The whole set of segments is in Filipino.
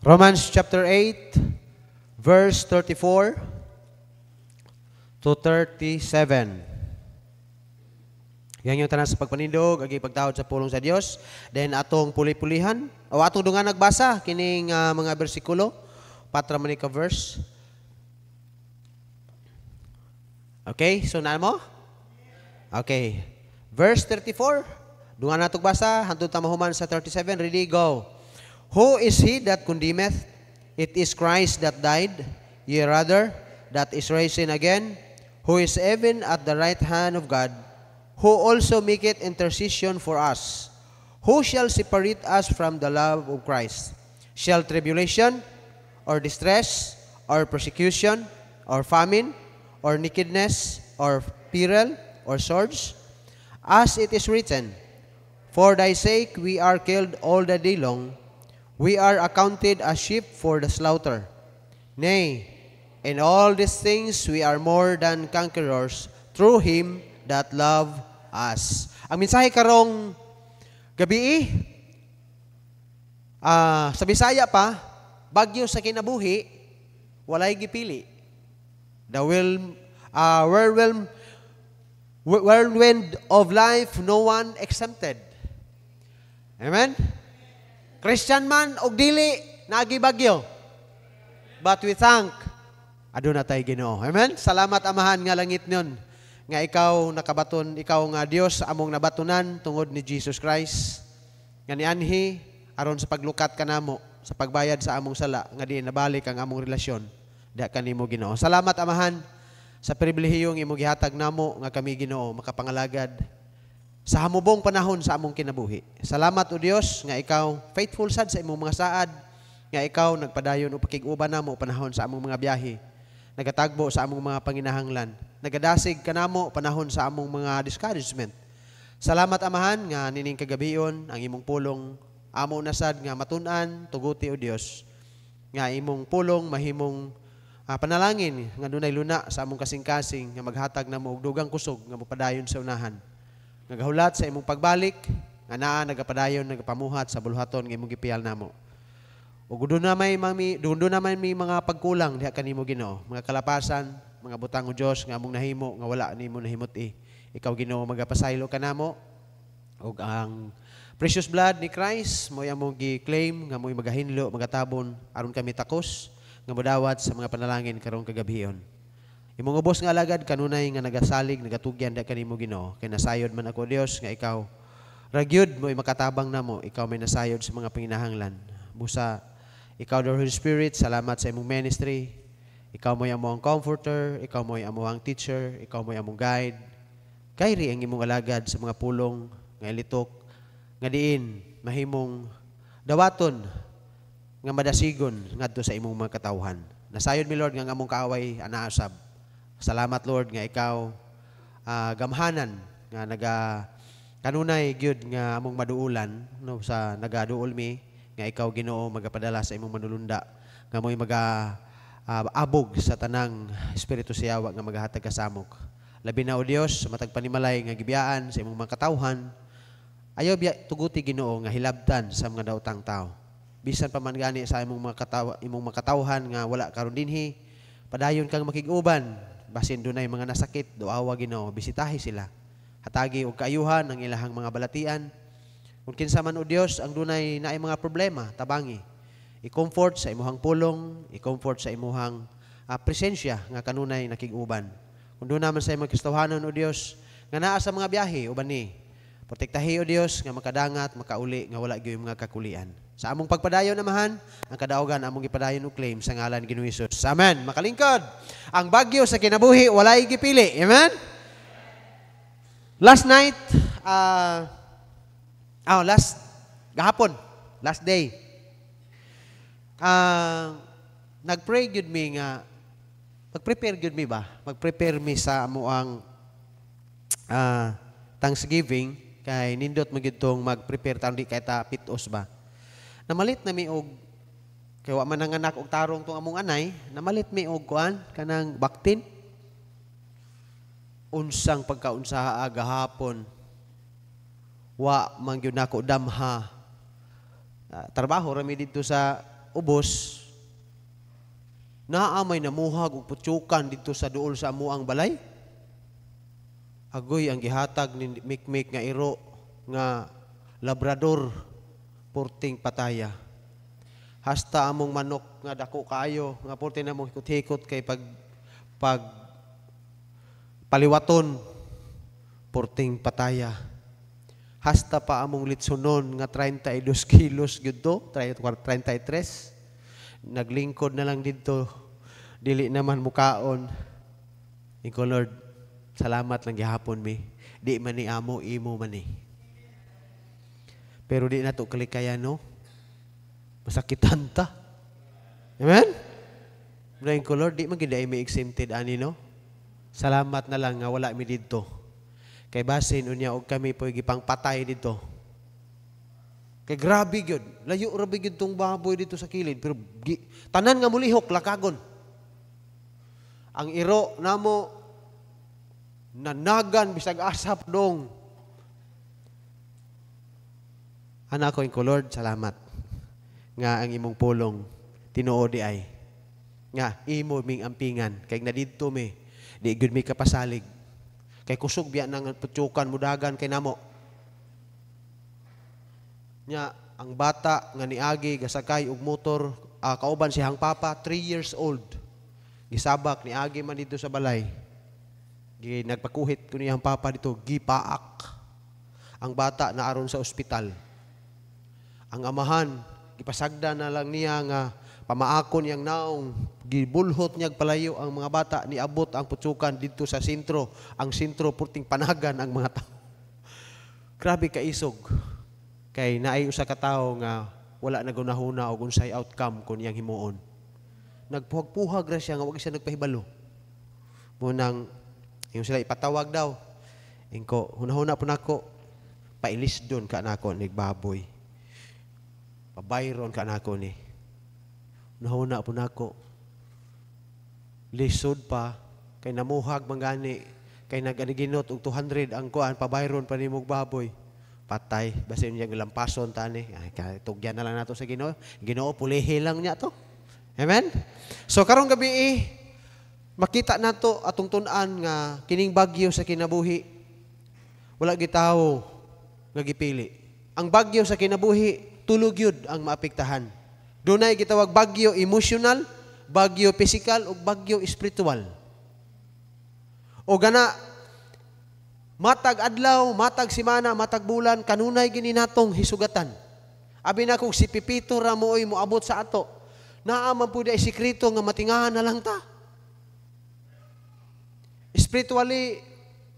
Romans chapter 8, verse 34 to 37. Yan yung tanan sa pagpanindog, agi pagtawad sa pulong sa Dios. Then atong puli-pulihan, o atong dunga nagbasa, kining mga bersikulo, patra man ka verse. Okay, so na mo? Okay. Verse 34, dunga natong basa, hantod ta mahuman sa 37, ready, go. Who is he that condemneth? It is Christ that died, yea rather, that is risen again, who is even at the right hand of God, who also maketh intercession for us. Who shall separate us from the love of Christ? Shall tribulation, or distress, or persecution, or famine, or nakedness, or peril, or swords? As it is written, For thy sake we are killed all the day long, we are accounted as sheep for the slaughter. Nay, in all these things we are more than conquerors through Him that love us. Ang mensahe karong gabi, sa Bisaya pa, bagyo sa kinabuhi, walay gipili. The whirlwind of life, no one exempted. Amen? Christian man og dili naagi bagyo. But we thank aduna tay Ginoo. Amen. Salamat Amahan nga langit nyon nga ikaw nakabaton, ikaw nga Dios among nabatunan tungod ni Jesus Christ. Nga nianhi aron sa paglukat kanamo sa pagbayad sa among sala nga di nabalik ang among relasyon da kanimo Ginoo. Salamat Amahan sa pribilehiyong imong gihatag namo nga kami Ginoo makapangalagad sa hamubong panahon sa among kinabuhi. Salamat o Dios nga ikaw faithful sad sa imong mga saad, nga ikaw nagpadayon o pakig-uban namo panahon sa among mga biyahe, nagatagbo sa among mga panginahanglan, nagadasig kanamo panahon sa among mga discouragement. Salamat Amahan nga nining kagabion ang imong pulong amo na sad nga matun-an tuguti o Dios, nga imong pulong mahimong panalangin nga dunay luna sa among kasing-kasing nga maghatag namo og dugang kusog nga mopadayon sa unahan. Nagahulat sa imong pagbalik, nga naa nagapadayon, nagapamuhat sa buluhaton nga imong gipiyal namo. Ug doon na may mga pagkulang diha kanimo Ginoo, mga kalapasan, mga butang o Dios nga among nahimo nga wala nimo nahimuti. Ikaw Ginoo magapasaylo kanamo ug ang precious blood ni Christ mo among gi-claim nga mo'y magahinlo, magatabon aron kami takos nga modawat sa mga panalangin karong kagabihon. Imong ubos nga alagad kanunay nga nagasalig, nagatugyan da kanimo Ginoo. Kay nasayod man ako Dios nga ikaw ragyud mo'y makatabang namo, ikaw may nasayod sa mga panginahanglan. Busa ikaw the Holy Spirit, salamat sa imong ministry. Ikaw mo'y among comforter, ikaw mo'y among teacher, ikaw mo'y among guide. Kayri ang imong alagad sa mga pulong nga ilitok nga diin mahimong dawaton nga madasigon ngadto sa imong mga katawhan. Nasayod mi Lord nga among kaaway anaasab. Salamat Lord nga ikaw gamhanan nga kanunay gyud nga among maduulan no sa nagaduol mi nga ikaw Ginoo magapadala sa imong manulunda nga mo'y abog sa tanang espiritu siyawa nga magahatag kasamok. Labi na o Dios sa matag panimalay nga gibiyaan sa imong mga katawhan. Ayaw tuguti Ginoo nga hilabtan sa mga daotang tao. Bisan pa man gani sa imong mga katawhan nga wala karon dinhi, padayon kang makig-uban. Basin dunay mga nasakit, duawa Ginoo, bisitahi sila. Hatagi og kaayuhan ang ilahang mga balatian. Kung kinsa man o Dios ang dunay naay mga problema, tabangi. I-comfort sa imuhang pulong, i-comfort sa imuhang presensya nga kanunay nakig-uban. Kung doon naman sa imong kistawhanon o Dios nga naa sa mga biyahe uban ni, protektahi o Dios nga makadangat, makauli nga wala gyud mga kakulian. Sa among pagpadayon Amahan, ang kadaugan among ipadayon og claim sa ngalan Ginoong Hesus. Amen. Makalingkod. Ang bagyo sa kinabuhi walay gipili. Amen. Last night, last day. Nag-pray gyud mi nga mag-prepare gyud mi ba? Mag-prepare mi sa amuang Thanksgiving kay nindot mo gyud tong mag-prepare taon di kay ta pitos ba. Namalit na mi og kay wa man nanganak og tarong tong among anay, namalit mi og kuan kanang baktin. Unsang pagkaunsaha gahapon. Wa man gyud nako damha. Trabaho rami dito sa ubos, naamay namuhag ug putsukan dito sa duol sa amuang balay. Agoy ang gihatag ni Mikmik nga iro nga labrador purting pataya. Hasta among manok nga dako kaayo nga purting namong hikot-hikot kay pag paliwaton purting pataya. Hasta pa among litsunon nga 32 kilos gyud to, 33. Naglingkod na lang dito, dili naman mukaon. Iko Lord, salamat lang gihapon mi. Di man ni amo, imo man ni. Pero di na to kalikayan, no? Masakitan ta. Amen? Brain ko Lord, di man gid ay may exempted ani, no? Salamat na lang nga wala mi dito. Kay basin unya og kami po gipang patay dito. Kay grabe gyud. Layo ra gyud tong baboy dito sa kilid pero tanan nga mulihok lakagon. Ang iro namo nanagan bisag asap dong. Ana ko inko Lord, salamat nga ang imong pulong tinuod di ay nga imo ming ampingan kay na didto mi di gyud mi kapasalig. Kay kusog biya nang putsukan mudagan kay namo. Nya ang bata nga niagi gasakay og motor kauban siyang papa 3 years old. Gisabak niagi man dito sa balay. Nagpakuhit ko niyang papa dito gipaak. Ang bata naaron sa ospital. Ang amahan gipasagda na lang niya nga pamaakon yang naong gibulhot niya palayo ang mga bata niabot ang putsukan dito sa sentro. Ang sentro purting panagan ang mga tao. Grabe ka isog. Kay naay usa ka tawo nga wala nagunahuna og unsay outcome kun iyang himuon. Nagpuhag-puhag ra siya nga wag siya nagpahibalo. Munang yung sila ipatawag daw. Ingko, hunahuna po nako pailis doon ka nako ni baboy. Pabayron ka nako ni. Hunahuna po nako lisod pa kay namuhag mangani kay naganiginot og 200 ang kuan pabayron pa nimog baboy. Patay basin niya lampason tani ay tugyan na lang nato sa Ginoo. Ginoo pulihi lang niya to. Amen. So karong gabi makita nato atong tun-an nga kining bagyo sa kinabuhi wala gitawo nga gipili. Ang bagyo sa kinabuhi tulog yun ang maapektahan. Dunay gitawag bagyo emotional, bagyo physical ug bagyo spiritual. O gana matag adlaw, matag semana, matag bulan kanunay gini natong hisugatan. Abi na kung si Pipito ra mooy moabot sa ato. Naa man pud ay sikreto nga matingahan na lang ta. Spiritually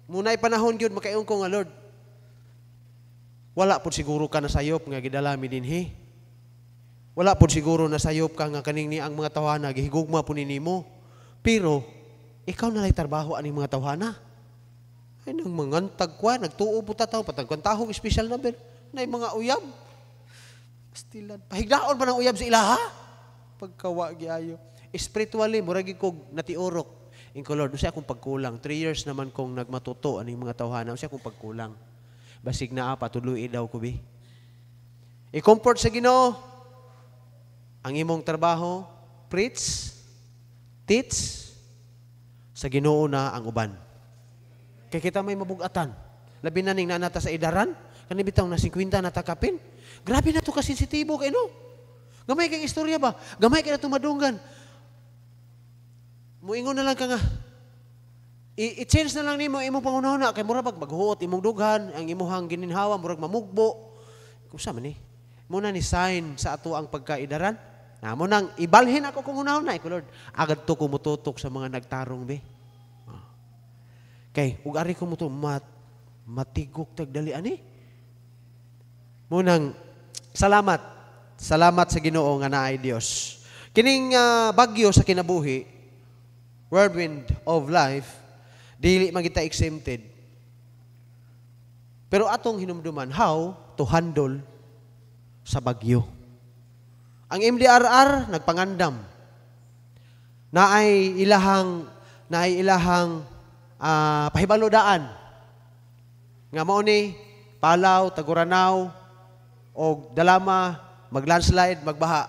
munay panahon gyud makaingon ko nga Lord. Wala pud siguro ka nasayop nga gidalami dinhi. Wala pud siguro nasayop ka nga kaning ni ang mga tawhana gihigugma po ninimo. Pero ikaw na lay trabaho ani mga tawhana. Ay nang mangantag kwa nagtuo po ta tawo patag tahong special number nay mga uyab. Pastilan. Pahigdaon pa ng uyab sa ilaha. Pagkawa giayo. Spiritually murag ko natiorok. Inko Lord, usa akong pagkulang. 3 years naman kong nagmatuto ani mga tawhana, usa akong pagkulang. Basig na patuloy daw ko bi. I-comfort sa Ginoo ang imong trabaho, preach, teach, sa Ginoo na ang uban. Kaya kita may mabugatan. Labi na ning nanata sa idaran, kanibitaw na 50 na takapin. Grabe na to ka sensitibo kay no. Gamay kay istorya ba? Gamay kay na tumadunggan. Muingon na lang ka nga. I-change na lang nimo imong pangunahuna kay mura pag maghuot imong dughan, ang imuhang gininhawa murag mamugbo. Kusa man ni? Muna ni sign sa ato ang pagkaidaran. Na mo nang ibalhin ako kung hunahuna ko Lord. Agad to ko mututok sa mga nagtarong be. Kay ug ari ko mo to matigok tagdali ani. Munang salamat. Salamat sa Ginoo nga naay Dios. Kining bagyo sa kinabuhi, whirlwind of life, dili magita exempted. Pero atong hinumduman how to handle sa bagyo. Ang MDRR nagpangandam. Naay ilahang pahibalodaan. Nga mao ni Palaw, Taguranaw og Dalama, maglandslide, magbaha.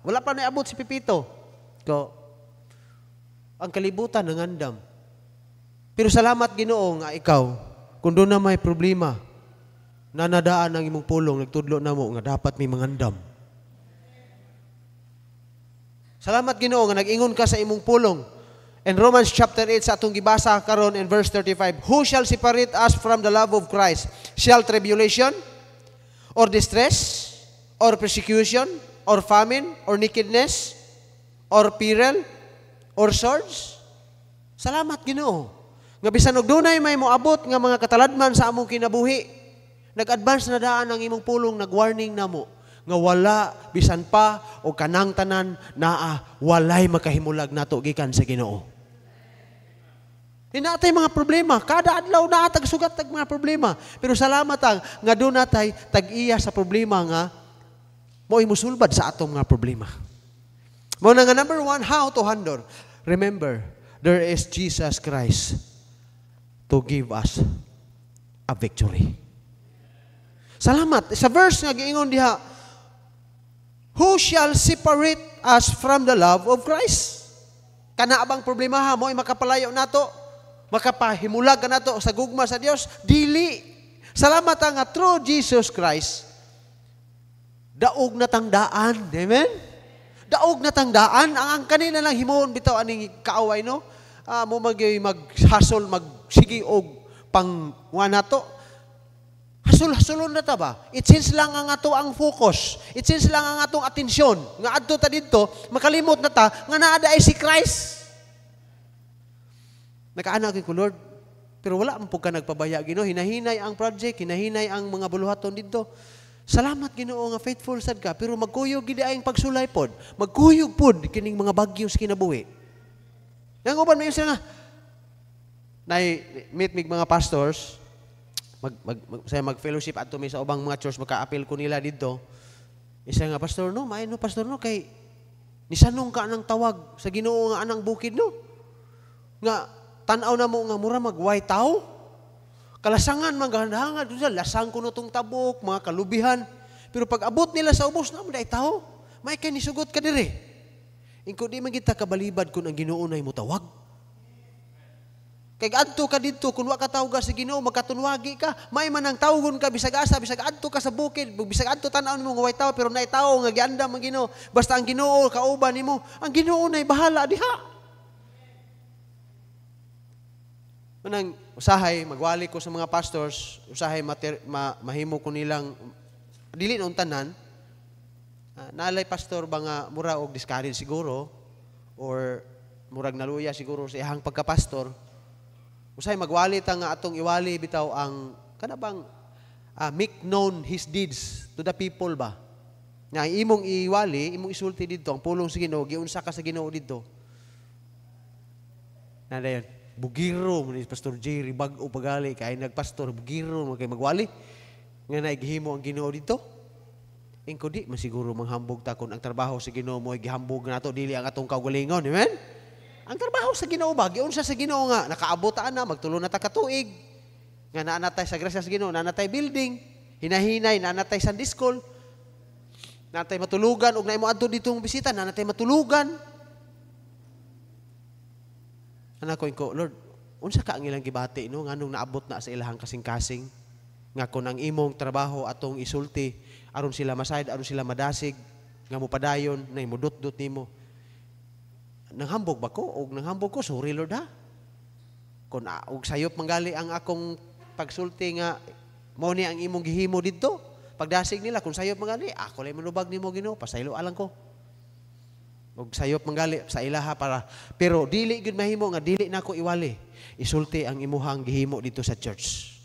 Wala pa naabot si Pipito. Ko, ang kalibutan nangandam. Pero salamat Ginoo nga ikaw, kung doon na may problema, nanadaan ang imong pulong, nagtudlo na mo nga dapat may mangandam. Salamat Ginoo nga nag-ingon ka sa imong pulong. In Romans chapter 8 sa atong gibasa karon in verse 35, who shall separate us from the love of Christ? Shall tribulation, or distress, or persecution, or famine, or nakedness, or peril, or swords? Salamat Ginoo. Nga bisan og dunay may moabot nga mga kataladman sa among kinabuhi, nag-advance na daan ang imong pulong, nag-warning namo nga wala bisan pa o kanang tanan naa walay makahimulag nato gikan sa Ginoo. Hinatay mga problema, kada adlaw na tag-sugat tag mga problema. Pero salamat nga doon natay tag-iya sa problema nga mo'y musulbad sa atong mga problema. Mo na nga number 1, how to handle. Remember, there is Jesus Christ to give us a victory. Salamat. Sa verse nga giingon diha, who shall separate us from the love of Christ? Kana abang problema ha, mo'y makapalayo nato, makapahimulag ka nato sa gugma sa Dios? Dili. Salamat nga through Jesus Christ, daog na tangdaan. Amen? Daog na tangdaan. Ang kanina lang himuon bitaw aning kaaway, no? Mo maghasol, magsigi og pang nato. Hasol-hasolon na ta ba? It seems lang ang ato ang focus. It seems lang ang atong atensyon. Nga adto ta dito, makalimot na ta nga naa ay si Christ. Nakaanak ko, Lord, pero wala man po ka nagpabaya, Ginoo. Hinahinay ang project, hinahinay ang mga buluhaton dito. Salamat, Ginoo, nga faithful sad ka, pero magkuyog gid ayong pagsulay pod. Magkuyog pod kining mga bagyo sa kinabuhi. Yang uban mayon sila nga meet mig mga pastors, mag-fellowship adto mi sa ubang mga church, maka-appeal ko nila dito. Isa nga, pastor no, maayo no, pastor no, kay nisanong ka nang tawag sa Ginoo nga anang bukid no. Nga tanaw na mo nga mura mag-white tao. Kalasangan, maghandahangad, lasang ko tong tabok, mga kalubihan. Pero pag abot nila sa ubos na mo, dahil tao, may kay nisugot ka dire. Ingko di man kita kabalibad kung ang Ginoo na mo tawag. Kay adto ka dito, kung wa ka tawag sa Ginoo, magkatunwagi ka, may man ang tawagon ka, bisag asa, bisag adto ka sa bukid, bisag adto tanaw nimo nga white tao, pero naay tao nga giandam ang Ginoo. Basta ang Ginoo kauban nimo, ang Ginoo nay bahala diha. Manang usahay, magwali ko sa mga pastors, usahay mahimo ko nilang, dili noong tanan, naalay pastor ba nga mura og discourage siguro, or murag naluya siguro sa ihang pagkapastor, usahay magwali ta nga atong iwali bitaw ang, kanabang, make known His deeds to the people ba? Nga imong iwali, imong isulti dito, ang pulong sa Ginoo, giunsa ka sa Ginoo dito. Nadayon. Bugiro ni Pastor Jerry bag-o pagali kay nagpastor bugiro kay magwali nga naigihimo ang Ginoo dito. Ingko di masiguro manghambog ta kun ang trabaho sa Ginoo mo gihambog nato dili ang atong kaugalingon, amen? Ang trabaho sa Ginoo ba giunsa sa Ginoo nga nakaabot na magtulo na ta ka tuig. Nga naanatay sa grasya sa Ginoo, naanatay building, hinahinay naanatay Sunday school. Naanatay matulugan og naimo adto ditong bisita, naanatay matulugan. Anak ko, Lord, unsa ka ang ilang gibati, no? Nganong naabot na sa ilahang kasing-kasing, nga kung ang imong trabaho atong isulti, aron sila masayad, aron sila madasig, nga mo padayon, na imudot-dot nimo. Nanghambog ba ko? O nanghambog ko, sorry Lord ha. Kung og sayop manggali ang akong pagsulti nga, mao ni ang imong gihimo dito, pagdasig nila, kung sayop manggali, ako lang manubag nimo Ginoo, pasaylo alang ko. Og sayop manggali sa ilaha para pero dili gyud mahimo nga dili nako iwali isulti ang imuhang gihimo dito sa church.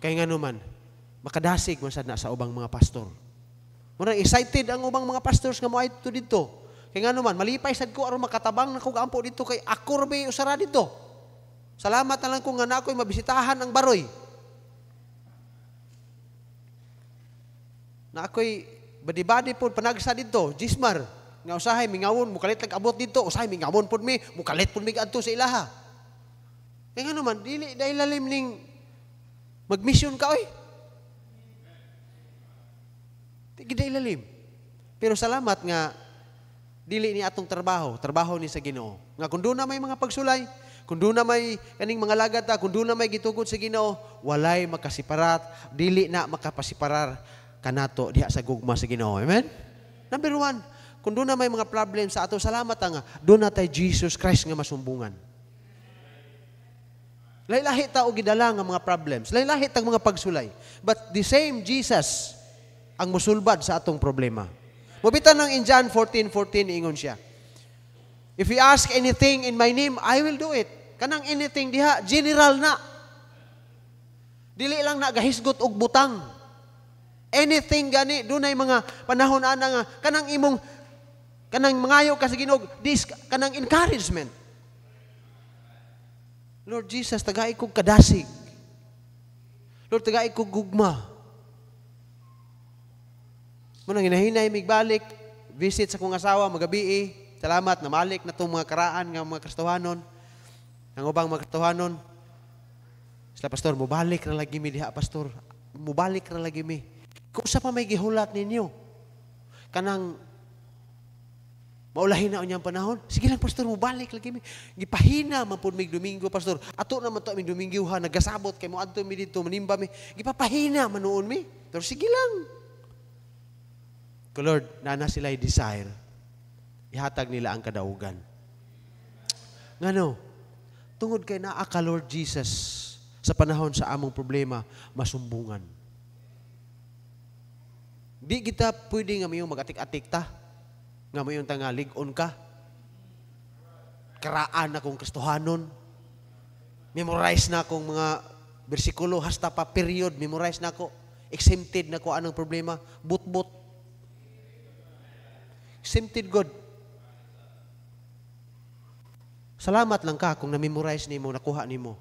Kay ngano man makadasig man sad na sa ubang mga pastor. Murag excited ang ubang mga pastors nga moay dito. Kay ngano man malipay sad ko aron makatabang nako gampo dito kay ako rabi usara dito. Salamat na lang ko nga nakoy mabisitahan ang baroy. Na ako'y badi-badi po panagsa dito, Gismar. Nga usahay, mingawon, mukalit nag-abot dito. Usahay, mingawon po mi, mukalit po mi adto sa ilaha. Kaya nga naman, dahil lalim ning mag-mission ka, oy. Dahil lalim. Pero salamat nga dili ni atong trabaho ni sa Ginoo. Nga kung doon na may mga pagsulay, kung doon na may kaning mga lagad ta, kung doon na may gitugod sa Ginoo, walay makasiparat, dili na makapasiparar kanato diha sa gugma sa Ginoo. Amen? Number 1, kung doon na may mga problem sa ato, salamat nga, doon na tay Jesus Christ nga masumbungan. Lahi-lahi ta o gidala nga mga problems. Lahi-lahi tang mga pagsulay. But the same Jesus ang musulbad sa atong problema. Mubitan lang in John 14:14 ingon siya. If you ask anything in my name, I will do it. Kanang anything diha, general na. Dili lang na gahisgot og butang. Anything gani, dunay mga panahon ana nga kanang mangayo ka sa Ginoo, this kanang encouragement. Lord Jesus, tagay kog kadasig. Lord, tagay kog gugma. Munang hinahinay migbalik, visit sa kong asawa magabi. Salamat na malik na itong mga karaan ng mga Kristohanon. Ang ubang mga Kristohanon. Sila, Pastor, mubalik na lagi mi diha, Pastor. Mubalik na lagi mi. Kung sa pa may gihulat ninyo, kanang maulahin na unyang panahon, sige lang, Pastor, mubalik lagi mi. Gipahina man po mig Domingo, Pastor. Ato naman to mig Domingo ha, nagasabot kay mo adto mi dito, manimba mi. Gipapahina man noon mi. Pero sige lang. Lord, nana sila'y desire, ihatag nila ang kadaugan. Ngano, tungod kay naa ka, Lord Jesus, sa panahon sa among problema, masumbungan. Di kita pwede nga mayong mag-atik-atik ta, nga mayong ligon ka, karaan na kong Kristohanon, memorize na akong mga bersikulo, hasta pa period, memorize na ako, exempted na ko anong problema, but exempted God. Salamat lang ka kung na-memorize nimo, nakuha nimo.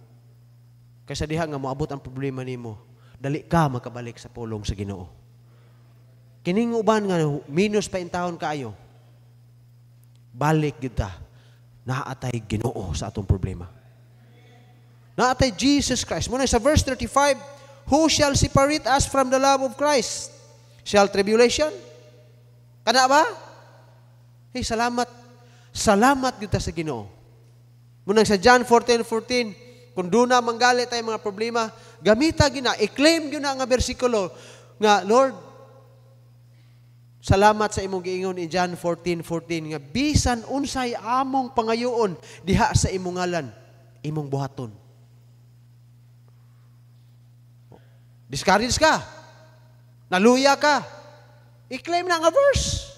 Kaysa diha nga moabot ang problema nimo, dali ka makabalik sa pulong sa Ginoo. Kining uban nga minus pa intahon kaayo, balik gyud ta, naatay Ginoo sa atong problema. Naatay Jesus Christ. Muna sa verse 35, who shall separate us from the love of Christ? Shall tribulation? Kana ba? Hey, salamat. Salamat gyud ta sa Ginoo. Muna sa John 14:14, kung doon na manggali tayo mga problema, gamita gina, i-claim gyud na nga bersikulo nga, Lord, salamat sa imong giingon in John 14:14 nga bisan unsay among pangayoon diha sa imong ngalan, imong buhaton. Discourage ka. Naluya ka. I-claim na nga verse.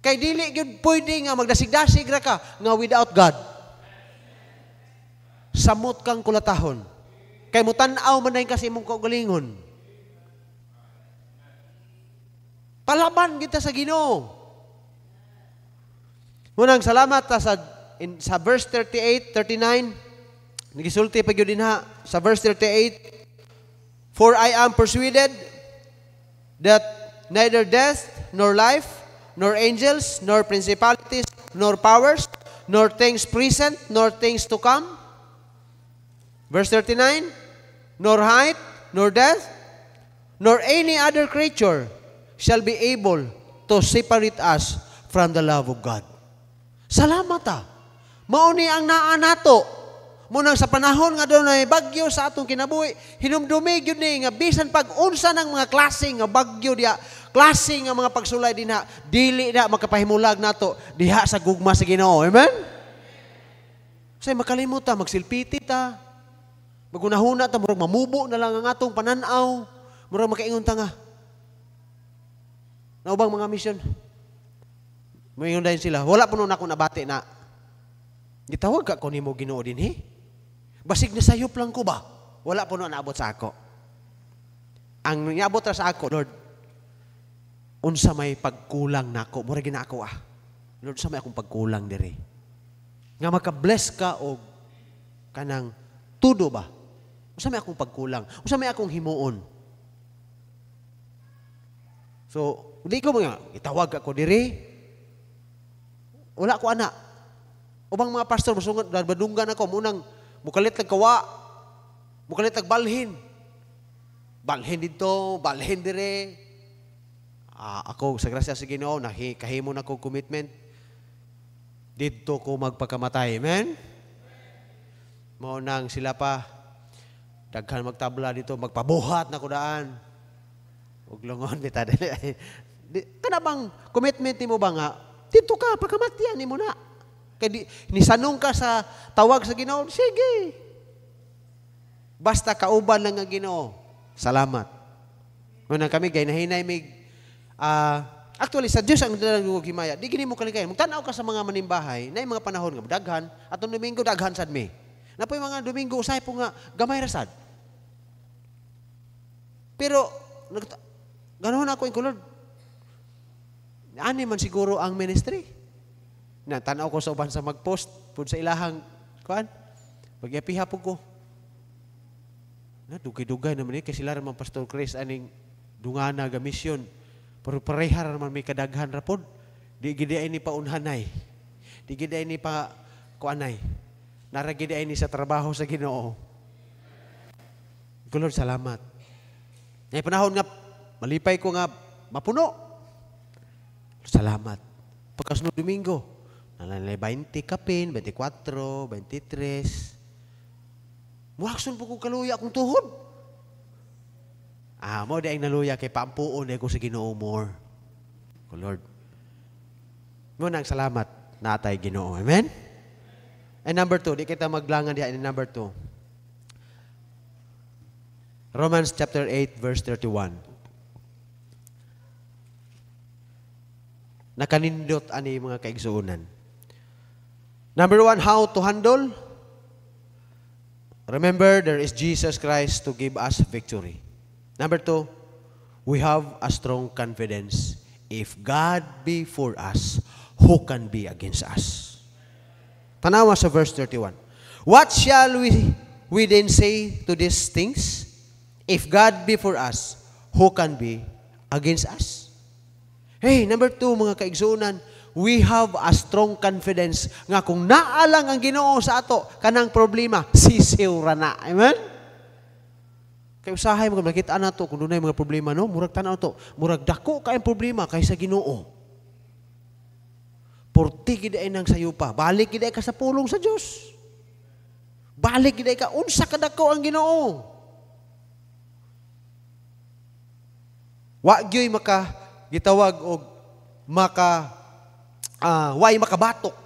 Kay dili gyud pwede nga magdasig-dasig ra ka nga without God. Samot kang kulatahon. Kay mutan-aw man day kasi imong kaugalingon. Palaban kita sa Ginoo. Munang salamat ta sa verse 38, 39. Nagisulti pa gyud dinha sa verse 38. For I am persuaded that neither death nor life nor angels, nor principalities, nor powers, nor things present, nor things to come. Verse 39, nor height, nor depth, nor any other creature shall be able to separate us from the love of God. Salamat ta. Mauni ang naa nato. Munang sa panahon nga doon ay bagyo sa atong kinabuhi, hinumdumi gyud ni nga bisan pag-unsa ng mga klase nga bagyo diha, klase nga mga pagsulay dinha, dili na makapahimulag nato diha sa gugma sa Ginoo. Amen? Say makalimot ta, magsilpiti ta. Magunahuna ta, murag mamubo na lang ang atong pananaw. Murag makaingon ta nga. Naubang mga mission. Moingon dayon sila, wala puno na ako nabati na. Gitawag ka ko nimo Ginoo dinhi. Basig na sayop lang ko ba? Wala puno naabot sa ako. Ang niabot ra sa ako, Lord, unsa may pagkulang nako, mura gina ako Lord, unsa may akong pagkulang diri. Nga maka-bless ka og kanang tudo ba? Unsa may akong pagkulang? Unsa may akong himuon? So, hindi ko mga itawag ako diri. Wala ko ana. Ubang mga pastor musungod badunggan ako munang mukalit lang kawa. Mukalit lang balhin. Balhin dito, balhin dire. ako sa grasya sa Ginoo kahimo na ko commitment dito ko magpakamatay. Amen. Mao nang sila pa daghan magtabla dito, magpabuhat na ko daan. Ug lungon bita dili. Kana bang commitment nimo ba nga dito ka pagkamatian nimo na. Kay nisanong ka sa tawag sa Ginoo, sige. Basta kauban lang nga Ginoo. Salamat. Muna kami gaynahinay mig actually sa Dios ang dalagog himaya. Di gini mo kalikayan. Magtanaw ka sa mga manimbahay, na mga panahon nga daghan, atong Domingo daghan sad mi. Napoy mga Domingo usahay po nga gamay rasad. Pero ganoon ako in Lord. Ani man siguro ang ministry. Na tanaw ko sa uban sa magpost pud sa ilahang kuan. Pagyapiha po ko. Na dugay-dugay naman ni kay sila man Pastor Chris aning dungana ga mission. Pero parehar naman may kadaghan rapod. Di gid ay ni paunhanay. Di gid ay ni pa kuanay. Nara gid ay ni sa trabaho sa Ginoo. Lord, salamat. Nay panahon nga malipay ko nga mapuno. Salamat. Pagkasunod Domingo, nalalay 20 kapin, 24, 23. Muhakson po ko kaluya akong tuhod. Mo di ang naluya kay paampuon ko sa Ginoo more. Lord. Mo nang salamat na atay Ginoo. Amen? And number 2, di kita maglangan diha in number 2. Romans chapter 8 verse 31. Nakanindot ani mga kaigsuonan. Number 1, how to handle? Remember, there is Jesus Christ to give us victory. Number 2, we have a strong confidence. If God be for us, who can be against us? Tanawa sa verse 31. What shall we then say to these things? If God be for us, who can be against us? Hey, number 2, mga kaigsunan, we have a strong confidence nga kung naalang ang Ginoo sa ato, kanang problema, sisiw ra na. Amen? Kaya usahay mga nakita na to, kung doon mga problema, no? Murag tanaw to, murag dako kayong problema kaysa Ginoo. Porti gid ay nang sayo pa. Balik gid ay ka sa pulong sa Dios. Balik gid ay ka unsa kadako ang Ginoo. Wa gyoy maka gitawag og way makabatok.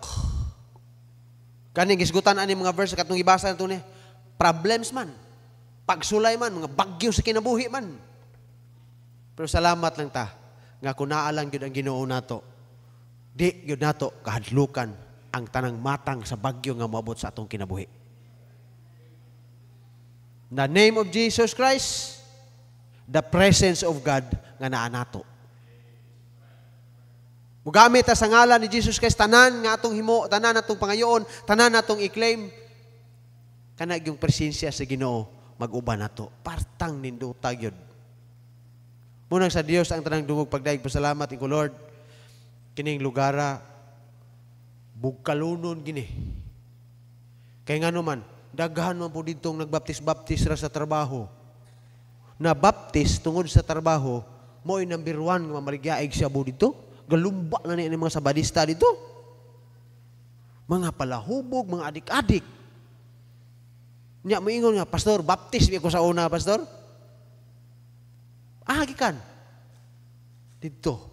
Kaning gisgutan ani mga verse katong ibasa nato ni. Problems man. Pagsulay man, mga bagyo sa kinabuhi man. Pero salamat lang ta, nga kung naalang yun ang Ginoo nato, di yun nato kahadlukan ang tanang matang sa bagyo nga moabot sa atong kinabuhi. In the name of Jesus Christ, the presence of God nga naa nato. Mugamit sa ngalan ni Jesus Christ, tanan nga atong himo, tanan atong pangayoon, tanan atong i-claim, kana yung presensya sa Ginoo, mag-uban nato. Partang nindutag yun. Munang sa Dios ang tanang dungog pagdaig pasalamat ko Lord. Kining lugara bugkalunon gini. Kay ngano man daghan man po didtong nagbaptis-baptis ra sa trabaho. Na baptis tungod sa trabaho, mo'y number 1 nga maligyaig siya po dito. Galumba na ni mga sabadista dito. Mga palahubog, mga adik-adik. Nya moingon nga, Pastor, baptis ko sa una, Pastor. Gikan. Dito.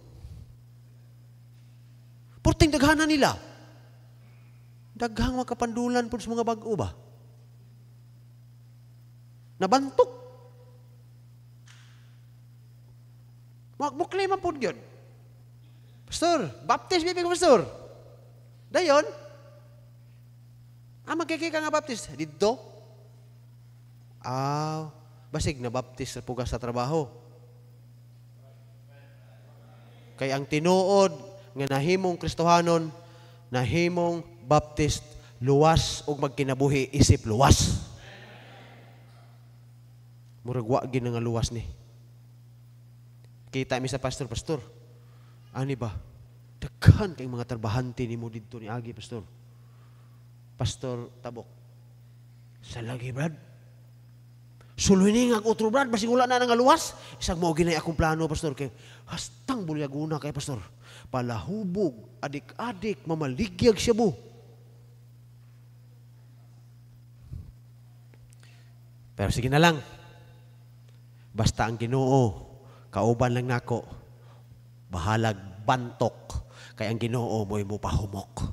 Purting daghanan nila. Daghang makapandulan po sa mga bag-o ba? Nabantok. Magbukli man po yun. Pastor, baptis ko, Pastor. Dayon, magkikika nga baptis. Dito. Basig na baptis sa pugas sa trabaho. Kay ang tinuod nga nahimong Kristohanon, nahimong baptist, luwas ug magkinabuhi isip luwas. Murag wa gid nga luwas ni. Kita mi sa pastor, ani ba? Daghan kay mga trabahante nimo didto ni agi, Pastor. Pastor Tabok. Sa lagi, Brad. Sulunin nga otro brad, basig wala na nga luwas. Isang mo ginay akong plano, pastor, kay hastang bulyaguna kay pastor. Palahubog, adik-adik, mamaligyag siya mo. Pero sige na lang. Basta ang Ginoo, kauban lang nako, bahalag bantok, kay ang Ginoo mo'y mo pahumok.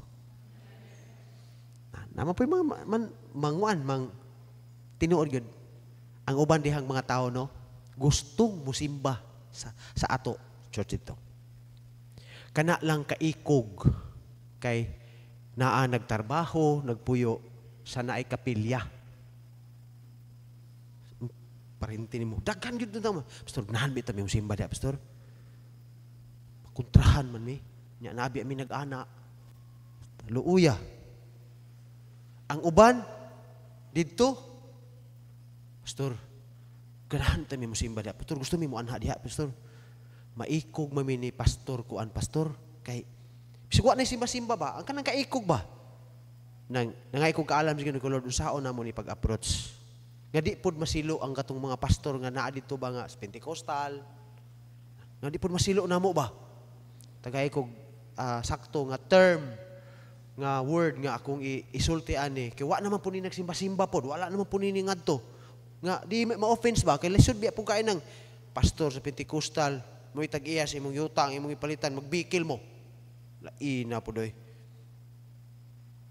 Naman po yung mga tinuod yun. Ang uban dihang mga tao, no, gustong musimba sa ato church ito. Kana lang kaikog kay naa nagtarbaho, nagpuyo sa naay kapilya. Parinti mo. Daghan gyud ta. Pastor, nahan mi ta mi musimba dia, pastor. Kontrahan man mi. Nya nabi mi nag-ana. Luuya. Ang uban didto, pastor, ganahan ta mi musimba dia. Pastor, gusto mi mo anha diha, pastor. Maikog mami ni pastor kuan, pastor, kay bisig wa na simba-simba ba? Ang kanang kaikog ba? Nangaikog kaalam sige ni Lord unsaon namo ni pag-approach. Nga di pod masilo ang katong mga pastor nga naa dito ba nga sa Pentecostal. Nga di pod masilo namo ba? Tagaikog sakto nga term nga word nga akong isulti ani kay wa naman po ni nagsimba-simba pod, wala naman po ni ngadto. Nga di ma-offense ba kay lisod biya po kay nang pastor sa Pentecostal mo itag-iya sa imong yutang, imong ipalitan, magbikil mo. Laina po doy.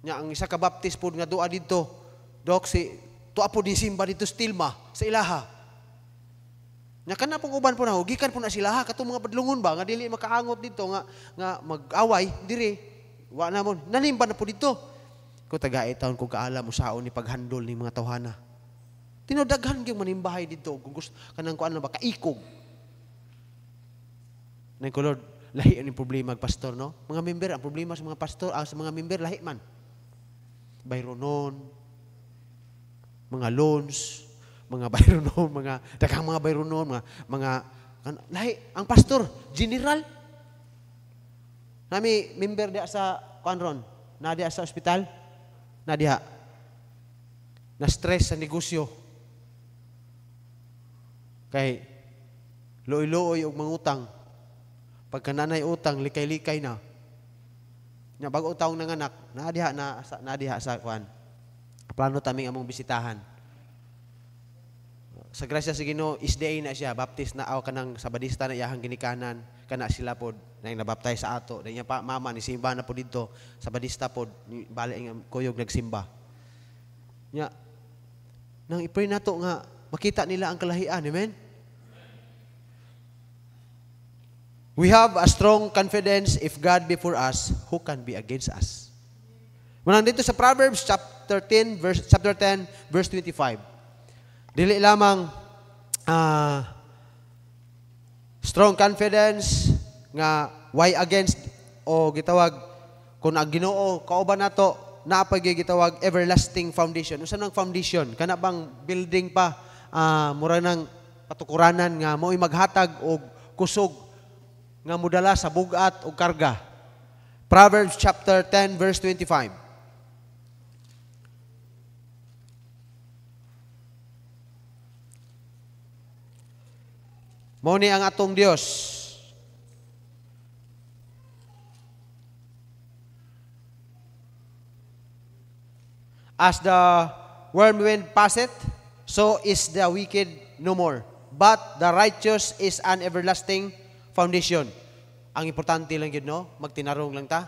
Nya ang isa ka baptist pod nga duha dito, dok si tuwa po di simba dito stilma sa ilaha. Nya kana pong uban po na gikan po na sila katong mga badlungon ba nga dili makaangot dito nga mag-away diri. Wa na mo nanimba na po dito. Ko taga taon ko kaalam usaon ni paghandol ni mga tawhana. Tinodaghan gyud manimbahay dito kung gusto kanang kuan ba kaikog. Nay ko Lord, lahi ang problema ng pastor, no? Mga member, ang problema sa mga pastor, sa mga member, lahi man. Bayronon, mga loans, mga bayronon, mga daghang mga bayronon, mga lahi. Ang pastor, general. Nami member diha sa kuanron, na diha sa ospital, na diha. Na stress sa negosyo. Kay looy-looy og mangutang. Pagka nanay utang, likay-likay na. Nya bago taong nanganak, na diha sa kuan. Plano taming among bisitahan. Sa grasya sa Ginoo, isday na siya, baptist na aw kanang sabadista na iyahang ginikanan, kana sila pod nang nabaptize sa ato. Dahil niya pa mama ni simba na po dito, sabadista pod bali ang kuyog nagsimba. Nya nang i-pray nato nga makita nila ang kalahian, amen. We have a strong confidence if God be for us, who can be against us? Manang dito sa Proverbs chapter 10 verse 25. Dili lamang strong confidence nga why against o gitawag kung ang Ginoo kauban nato naapay gitawag everlasting foundation. Unsa nang foundation? Kana bang building pa mura nang patukuranan nga mo'y maghatag og kusog nga mudala sa bugat o karga. Proverbs chapter 10 verse 25. Mao ni ang atong Dios. As the whirlwind passeth, so is the wicked no more. But the righteous is an everlasting foundation. Ang importante lang yun, no? Magtinarong lang ta.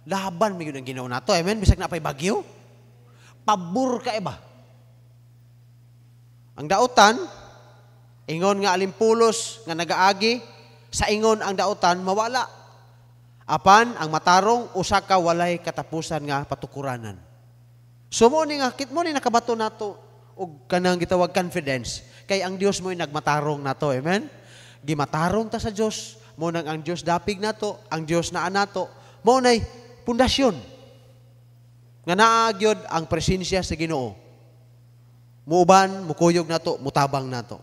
Laban mo yun ang Ginoo nato. Amen? Bisag na pa'y bagyo. Pabor ka iba. Ang dautan, ingon nga alimpulos nga nagaagi, sa ingon ang dautan, mawala. Apan, ang matarong, usa ka walay katapusan nga patukuranan. So mo ni nga, kit mo ni nakabato nato og kanang gitawag confidence. Kay ang Dios mo'y nagmatarong nato. Amen? Gimatarong ta sa Dios, mo nang ang Dios dapig nato, ang Dios naa nato, mo nay pundasyon nga naa gyud ang presensya sa Ginoo. Muuban, mukuyog nato, mutabang nato.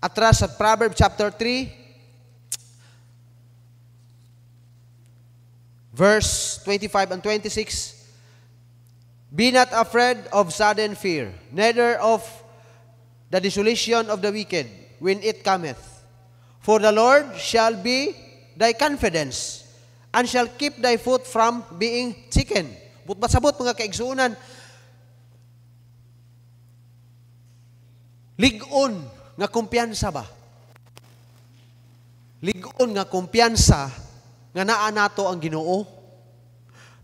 Atras sa Proverbs chapter 3 verse 25 and 26. Be not afraid of sudden fear, neither of the desolation of the wicked when it cometh. For the Lord shall be thy confidence, and shall keep thy foot from being shaken. Sabot mga kaigsuunan, lig-on nga kumpiyansa ba? Lig-on nga kumpiyansa nga naa nato ang Ginoo.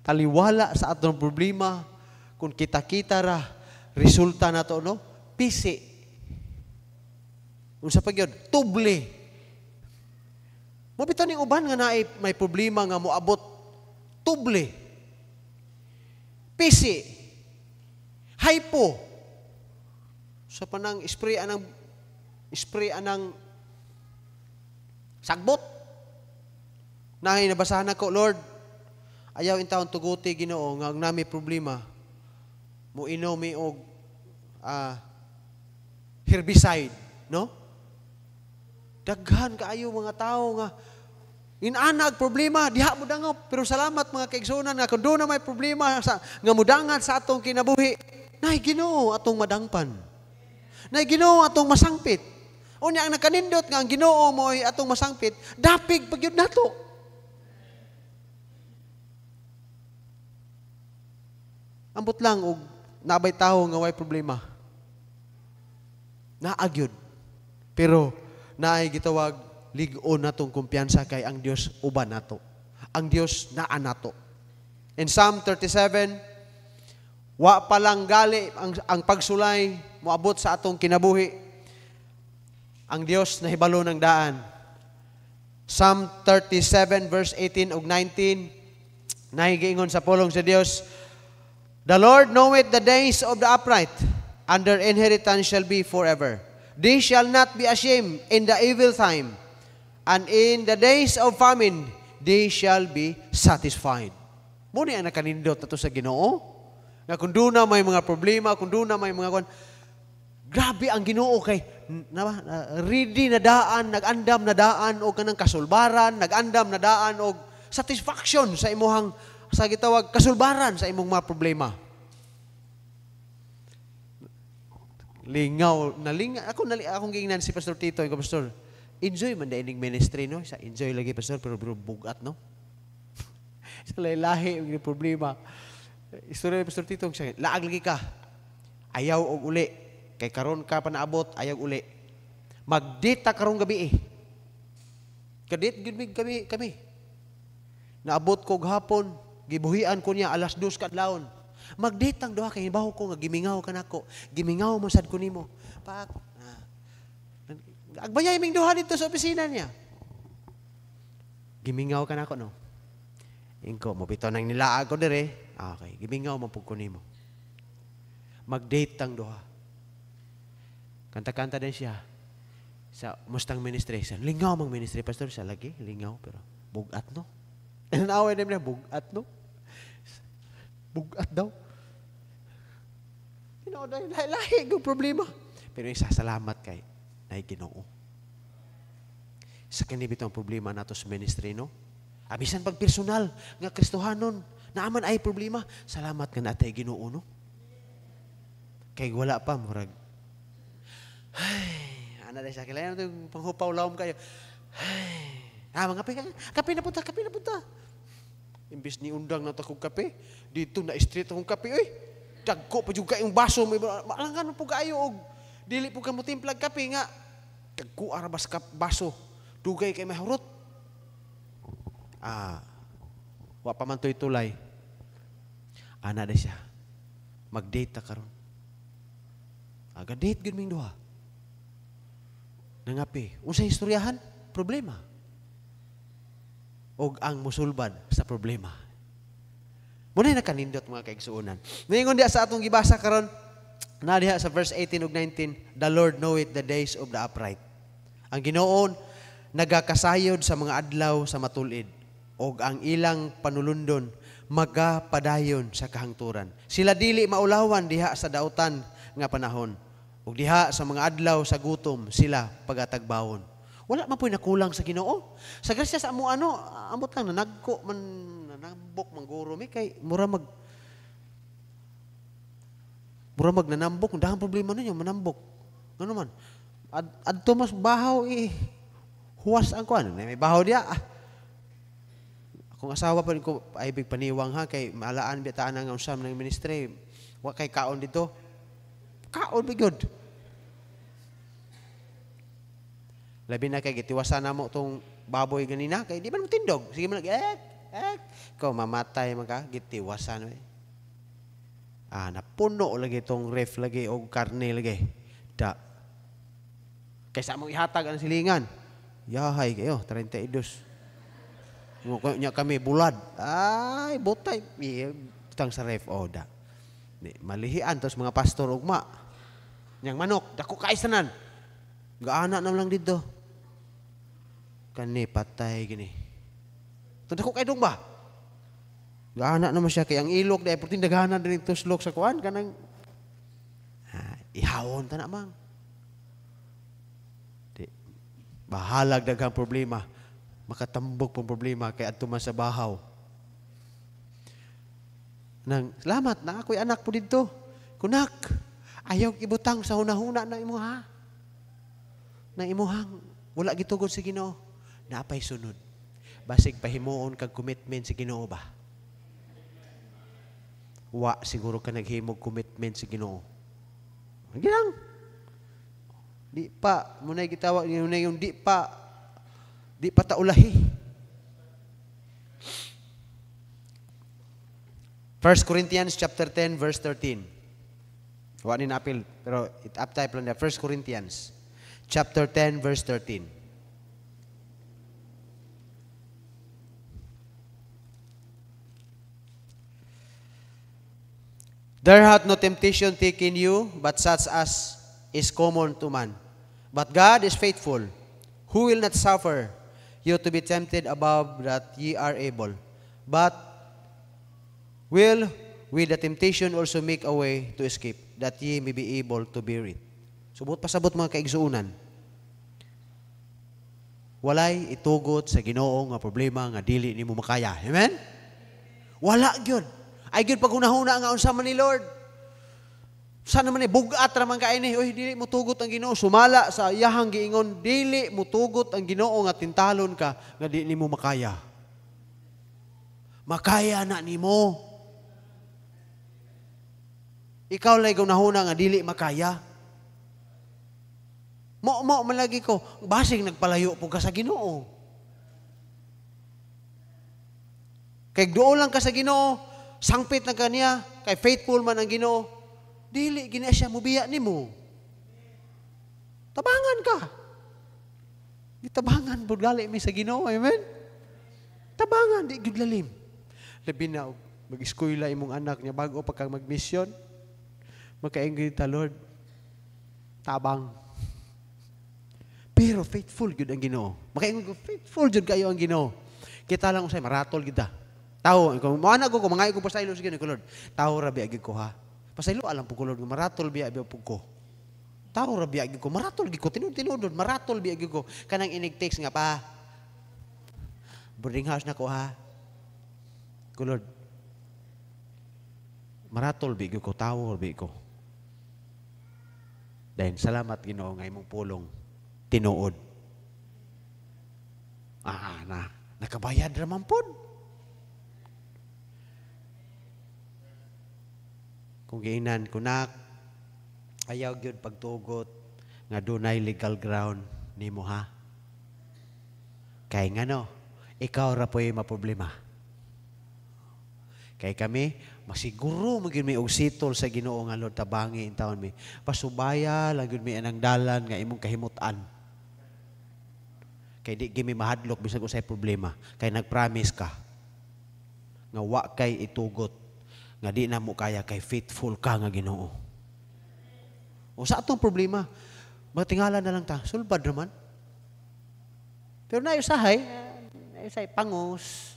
Taliwala sa atong problema, kung kita-kita ra, resulta nato, no? Pisi. Unsa pa gyud? Tuble. Mabitaw ning uban nga naay may problema nga moabot tuble. Pisi. Hypo. Sa panang spray anang sagbot. Nahay nabasahan ako, Lord, ayaw in taon tuguti Ginoo nga ang nami problema. Muinom mi og herbicide, no? Daghan kaayo mga tao nga inanag problema, diha mo dangop. Pero salamat mga kaigsunan nga kung doon na may problema nga mudangan sa atong kinabuhi, nay Ginoo atong madangpan. Nay Ginoo atong masangpit. Unya ang nakanindot nga ang Ginoo mo ay atong masangpit, dapig pagyud nato. Ambot lang og nabay tawo nga way problema. Naagyod. Pero naay gitawag lig-on natong kumpiyansa kay ang Dios uban nato. Ang Dios naa nato. In Psalm 37, wa pa lang gali ang pagsulay moabot sa atong kinabuhi. Ang Dios nahibalo ng daan. Psalm 37 verse 18 ug 19 nahigiingon sa pulong sa Dios, the Lord knoweth the days of the upright, and their inheritance shall be forever. They shall not be ashamed in the evil time, and in the days of famine, they shall be satisfied. Muna ang nakanindot na to sa Ginoo, na kung doon na may mga problema, kung doon na may mga grabe ang Ginoo kay, ready na daan, nag-andam na daan, o kanang kasulbaran, nag-andam na daan, o satisfaction sa imuhang, sa gitawag, kasulbaran sa imong mga problema. Lingaw, akong gingnan si Pastor Tito, yung Pastor, enjoy man daining ministry, no? Sa enjoy lagi, Pastor, pero bugat, no? Sa lahi, yung problema. Istorya ni Pastor Tito, siya, laag lagi ka, ayaw og uli, kay karon ka pa naabot, ayaw uli. Mag-date ta karong gabi eh. Kadate kami. Naabot ko gahapon, gibuhian ko niya, alas 2 kadlawon. Mag-date ang duha kay baho ko nga gimingaw ka nako. Gimingaw mo sad ko nimo. Agbayay ming duha dito sa opisina niya. Gimingaw ka nako no. Ingko mo bitaw nang nilaag ko dire. Okay, gimingaw man pug ko nimo. Mag-date ang duha. Kanta-kanta din siya sa Mustang Ministration. Lingaw mang ministry pastor siya lagi, lingaw pero bugat no. Naway na niya bugat no. Bugat daw. Lahi yung problema. Pero isasalamat kay na Ginoo. Sa kanibito ang problema nato sa ministry, no? Abisan pag personal, nga Kristohanon, naaman ay problema, salamat ka na atay Ginoo, no? Kay wala pa, murag. Ay, ana dahil sa akin, yung panghupaw lawom kayo. Ay, mga kape na punta. Imbis ni undang na takong kape, dito na street akong kape, oy. Dagko pa juga yung baso, may malangan po kayo, og dili po ka mo timplag kape nga. Dagko arabas ka baso, dugay kay mahurot. Wa pa man to'y tulay. Ana na siya. Mag-date ta karon. Aga-date gud ming duha. Nangapi. Unsa istoryahan? Problema. Og ang musulbad sa problema. Muna nakanindot mga kaigsuunan. Ngayon diha sa atong gibasa karon, na diha sa verse 18 ug 19, the Lord knoweth the days of the upright. Ang Ginoo nagakasayod sa mga adlaw sa matulid, og ang ilang panulundon magapadayon sa kahangturan. Sila dili maulawan diha sa dautan nga panahon, ug diha sa mga adlaw sa gutom sila pagatagbawon. Wala man po'y nakulang sa Ginoo. Sa grasya sa amo amot lang nanagko man nanambok mangguro mi kay mura mag nanambok, dahang problema ninyo manambok. Ano man? Adto mas bahaw huwas ang kuan. May bahaw dia. Akong asawa pa rin ko ay big paniwang ha kay maalaan bitaan ang usam ng ministry. Wa kay kaon dito. Kaon bigyod. Labi na kay gitiwasan na mo tong baboy ganina kay di man mo tindog. Sige man ko mamatay maka gitiwasan we. Napuno lagi tong ref lagi o karne lagi. Da. Kaysa mo ihatag ang silingan. Yahay kayo 32. Nya kami bulad. Ay, botay. Tang sa ref. Da. Malihian tos mga pastor ugma. Nyang manok, dako kaisanan. Gaana na lang dito. Kani patay gini. Dako kay dong ba? Gaana naman siya kay ang ilok dai putin daghanan din tuslok sa kuan kanang ihawon ta na mang. Bahalag daghang problema. Makatambok pong problema kay adto man sa bahaw. Nang salamat na ako'y anak po dito. Kunak, ayaw ibutang sa hunahuna na imuha. Na imuhang wala gitugod sa Ginoo. Naapay sunod. Basig pahimuon kag commitment sa Ginoo ba? Wa siguro ka naghimog commitment sa Ginoo. Gilang. Di pa muna gitawag yung di pa taulahi. 1 Corinthians chapter 10 verse 13. Wa ni napil pero up type lang na 1 Corinthians chapter 10 verse 13. There hath no temptation taken you, but such as is common to man. But God is faithful, who will not suffer you to be tempted above that ye are able, but will with the temptation also make a way to escape, that ye may be able to bear it. Subot pasabot mga kaigsuunan. Walay itugot sa Ginoo nga problema nga dili nimo makaya. Amen? Wala gyud. Ay gyud pag hunahuna nga unsa man ni Lord. Sana man bugat ra man kaini, oy dili mo tugot ang Ginoo, sumala sa iyahang giingon, dili mo tugot ang Ginoo nga tintalon ka nga dili nimo makaya. Makaya na nimo. Ikaw lay gunahuna nga dili makaya. Mo malagi ko, basig nagpalayo po ka sa Ginoo. Kay doon lang ka sa Ginoo, sangpit na kaniya, kay faithful man ang Ginoo. Dili gina siya mubiya nimo. Tabangan ka. Gitabangan pud gali mi sa Ginoo, amen. Tabangan di gyud lalim. Labi na mag-eskwela imong anak niya bago pa kang mag-mission. Makaingon ta Lord. Tabang. Pero faithful gyud ang Ginoo. Makaingon ko faithful gyud kayo ang Ginoo. Kita lang usay maratol kita. Tao, kung mo anak ko mangay ko pasaylo sige ko Lord. Tao ra biag ko ha. Pasaylo alam po ko Lord, maratol biya po ko. Tao ra biya ko, maratol gi ko, tinudod, maratol biya ko. Kanang inig text nga pa. Boarding house na ko ha. Ko Lord. Maratol biya ko, tao biya ko. Dahil salamat Ginoo nga imong pulong tinuod. Nakabayad ra man pod. Kung giinan kunak ayaw gyud pagtugot nga dunay legal ground nimo ha. Kay ngano, ikaw ra po'y maproblema. Kay kami masiguro magin mi og sitol sa Ginoo nga Lord tabangi in taon mi. Pasubaya lang gyud mi anang dalan nga imong kahimutan. Kay di gimi mahadlok bisag usay problema. Kay nagpromise ka nga wa kay itugot nga di na mo kaya kay faithful ka nga Ginoo. O sa atong problema, matingala na lang ta, sulbad naman. Pero naiusahay pangos,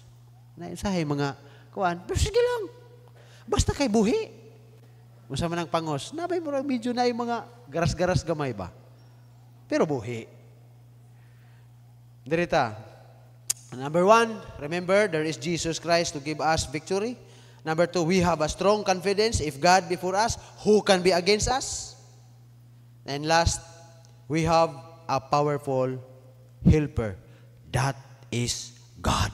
naiusahay mga kuan, pero sige lang. Basta kay buhi. Unsa man ang pangos, nabay mo lang medyo na yung mga garas-garas gamay ba? Pero buhi. Dirita. Number 1, remember, there is Jesus Christ to give us victory. Number 2, we have a strong confidence. If God be for us, who can be against us? And last, we have a powerful helper. That is God.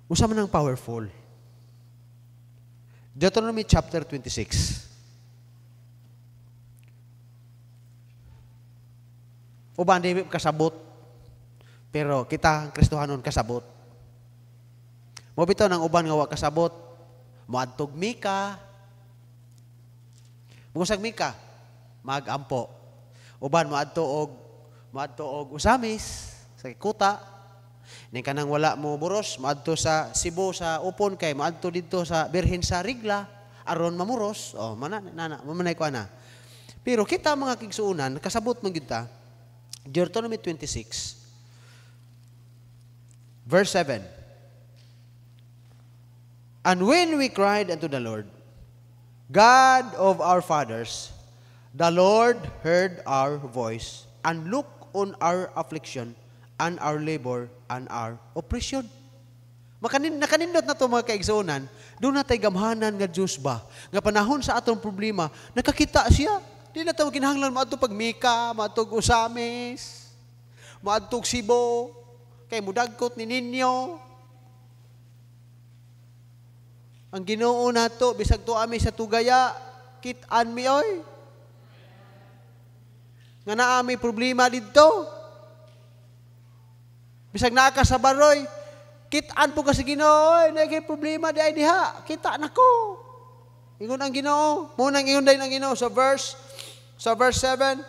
Usa man ang powerful. Deuteronomy chapter 26. Uban di kasabot. Pero kita ang Kristohanon kasabot. Mo bitaw nang uban nga wa kasabot. Moadtog Mika. Mugusag Mika, magampo. Uban moadto og usamis sa kuta. Ning kanang wala mo buros, moadto sa Cebu sa upon kay moadto didto sa Birhen sa Rigla aron mamuros. Oh, mamanay ko ana. Pero kita mga kigsuunan, kasabot man gyud ta. Deuteronomy 26 verse 7. And when we cried unto the Lord, God of our fathers, the Lord heard our voice and looked on our affliction and our labor and our oppression. Nakanindot na ito mga kaigsuunan, doon na tayo gamhanan nga Diyos ba? Nga panahon sa atong problema, nakakita siya. Di na tayo kinahanglan maadtog pagmika, maadtog usamis, maadtog Cebu, kay mudagkot ni ninyo. Ang Ginoo nato bisag tuami sa tugaya, kit-an mi oy. Nga naa may problema didto. Bisag naa ka sa baroy, kit-an po ka sa Ginoo, oy, nay problema di ay diha, kita nako. Ingon ang Ginoo, mo nang ingon day ang Ginoo sa verse 7.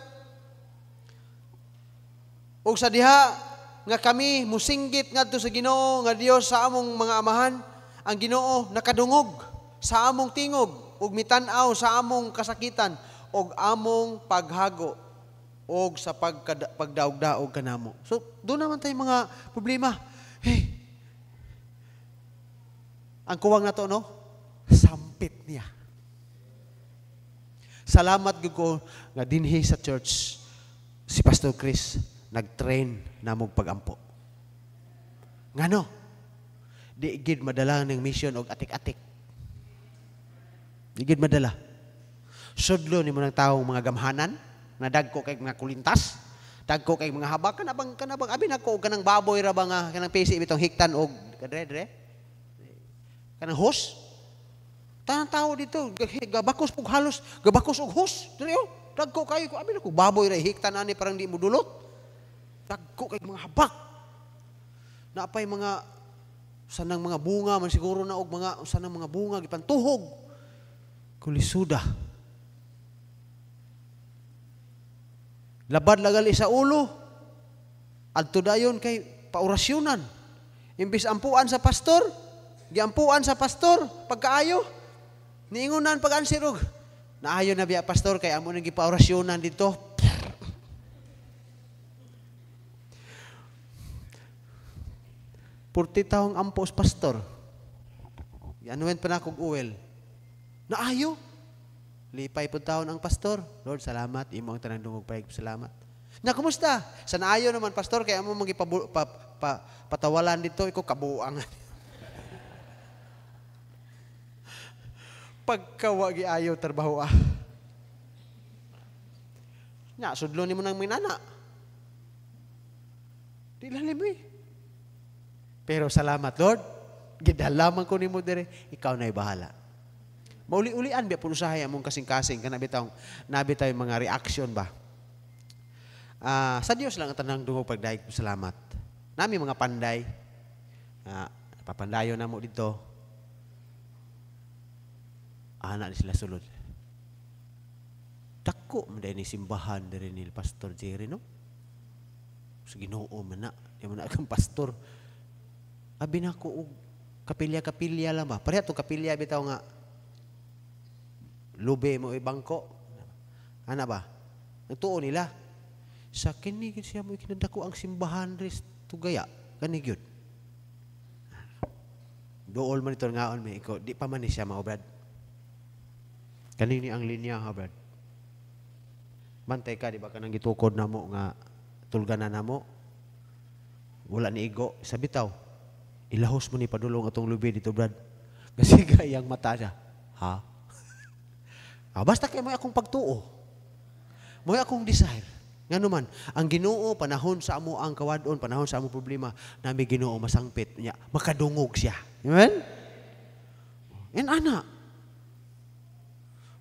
Ug sa diha nga kami musinggit ngadto sa Ginoo nga Dios sa among mga amahan, ang Ginoo nakadungog sa among tingog ug mitan-aw sa among kasakitan ug among paghago ug sa pagdaog-daog kanamo. So, doon naman tayo mga problema. Hey, ang kuwang na to, no? Sampit niya. Salamat ko nga dinhi sa church si Pastor Chris nag-train na mong pagampo. Ngano? Di gid madala ng mission og atik-atik. Di gid madala. Sudlo ni mo ng taong mga gamhanan, na dagko kay mga kulintas, dagko kay mga habak kanabang abi nako og kanang baboy ra ba nga kanang pisi bitong hiktan og kadre kanang hos. Tanang tao dito gabakos og halos, gabakos og hos. Dire dagko kayo ko abi nako baboy ra hiktan ani parang di mo dulot. Dagko kay mga habak. Napay mga sanang mga bunga man siguro na og mga sanang mga bunga gipantuhog kulisuda labad lagali sa ulo adto dayon kay paorasyonan imbis ampuan sa pastor giampuan sa pastor pagkaayo niingunan pag-answer og naayo na biya pastor kay amo nang gipaorasyonan dito. 40 taong ampos pastor. Yanuwen pa na kong uwel. Naayo. Lipay po taon ang pastor. Lord, salamat. Imo ang tanang dungog payag. Salamat. Na, kumusta? Sa naayo naman, pastor, kaya mo patawalan dito, ikaw kabuang. Pagkawagi ayaw, tarbaho ah. Nya, sudlo ni mo ng minana. Di lalim eh. Pero salamat, Lord. Gidalaman ko ni mo dire, ikaw na'y bahala. Mauli-ulian, biya pulusahay among kasing-kasing, kanabitaw mga reaction ba? Sa Diyos lang ang tanang dungog pagdaig ko salamat. Nami mga panday, papandayo na mo dito, anak ni sila sulod. Dako, manday ni simbahan dire ni Pastor Jerry, no? Sa Ginoo man na, yung man na kang pastor. Abi na ko, kapilya-kapilya lang ba? Pareha itong kapilya, bitaw nga, lube mo ibangko. Ano ba? Nagtuo nila. Sa kinigid siya mo, ikinadako ang simbahan rin tugaya. Kanig yun. Dool man ito ngaon may ikaw. Di pa man ni siya mga brad. Kanini ang linya ha brad. Mantay ka, di ba ka nang gitukod na mo nga tulganan na mo. Wala ni igo. Sabi tao, ilahos mo ni padulong atong lubi dito, Brad. Kasi gayang mata siya. Ha? Basta kayo mo akong pagtuo. Mo'y akong desire. Nga naman, ang Ginoo panahon sa amo ang kawadon, panahon sa amo problema, nami Ginoo masangpit niya, makadungog siya. Amen? And ana.